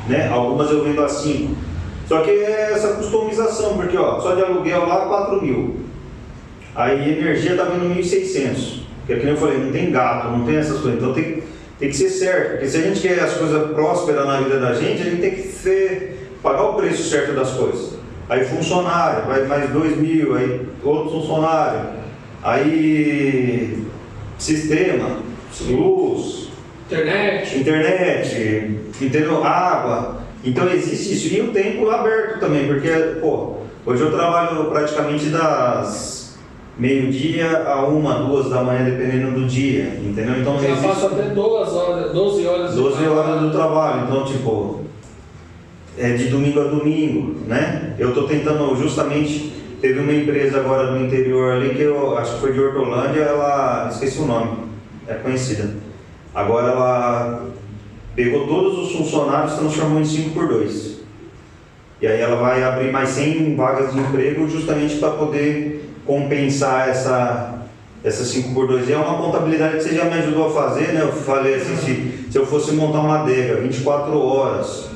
né? Algumas eu vendo a 5. Só que é essa customização, porque ó, só de aluguel lá 4.000, aí energia tá vindo 1.600, porque aqui eu falei, não tem gato, não tem essas coisas, então tem que ser certo, porque se a gente quer as coisas prósperas na vida da gente, a gente tem que pagar o preço certo das coisas. Aí funcionário, vai mais 2.000, aí outro funcionário, aí sistema, luz, internet, entendeu? Água. Então existe isso. E o tempo aberto também, porque, pô, hoje eu trabalho praticamente das meio-dia a 1, 2 da manhã, dependendo do dia, entendeu? Então Já passa até 12 horas. 12 horas do trabalho, então tipo, é de domingo a domingo, né? Eu tô tentando justamente, teve uma empresa agora do interior ali que eu acho que foi de Hortolândia, ela, esqueci o nome, é conhecida. Agora ela pegou todos os funcionários e transformou em 5x2. E aí ela vai abrir mais 100 vagas de emprego justamente para poder compensar essa 5x2. E é uma contabilidade que você já me ajudou a fazer, né? Eu falei assim, se eu fosse montar uma adega 24 horas,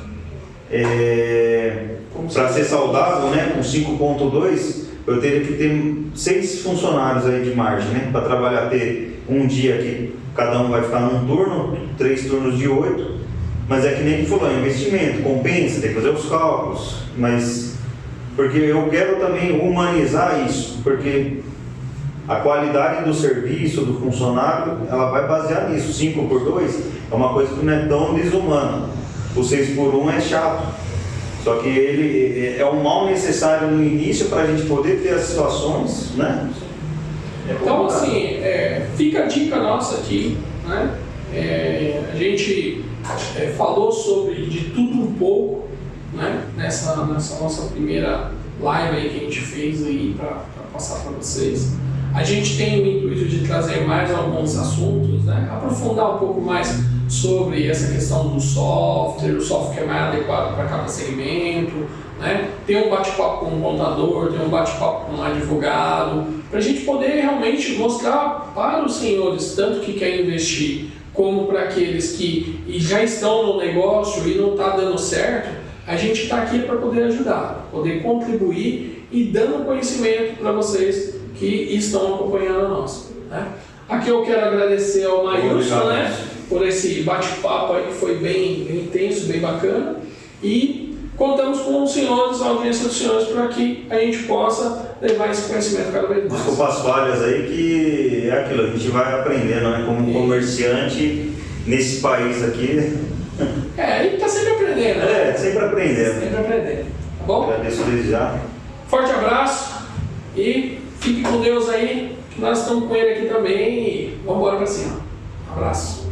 para ser saudável, né? Com 5.2, eu teria que ter 6 funcionários aí de margem, né? Para trabalhar, ter um dia que cada um vai ficar num turno, 3 turnos de 8, mas é que nem ele falou, é investimento, compensa, tem que fazer os cálculos, mas porque eu quero também humanizar isso, porque a qualidade do serviço do funcionário, ela vai basear nisso. 5x2 é uma coisa que não é tão desumana, o 6x1 é chato, só que ele é um mal necessário no início para a gente poder ter as situações, né? Então, assim, fica a dica nossa aqui, né? A gente falou sobre de tudo um pouco, né? Nessa nossa primeira live aí que a gente fez aí para passar para vocês. A gente tem o intuito de trazer mais alguns assuntos, né? Aprofundar um pouco mais sobre essa questão do software, o software mais adequado para cada segmento, né? Tem um bate-papo com um contador, tem um bate-papo com um advogado, para a gente poder realmente mostrar para os senhores, tanto que querem investir, como para aqueles que já estão no negócio e não está dando certo, a gente está aqui para poder ajudar, poder contribuir e dando conhecimento para vocês que estão acompanhando nós, né? Aqui eu quero agradecer ao Maílson, né, por esse bate-papo aí que foi bem intenso, bem bacana, e contamos com os senhores, a audiência dos senhores, para que a gente possa levar esse conhecimento cada vez mais. Desculpa as falhas aí, que é aquilo, a gente vai aprendendo, né, como comerciante nesse país aqui. A gente está sempre aprendendo, né? Sempre aprendendo. Sempre aprendendo, tá bom? Agradeço desde já. Forte abraço e fique com Deus aí, que nós estamos com ele aqui também e vamos embora para cima. Um abraço.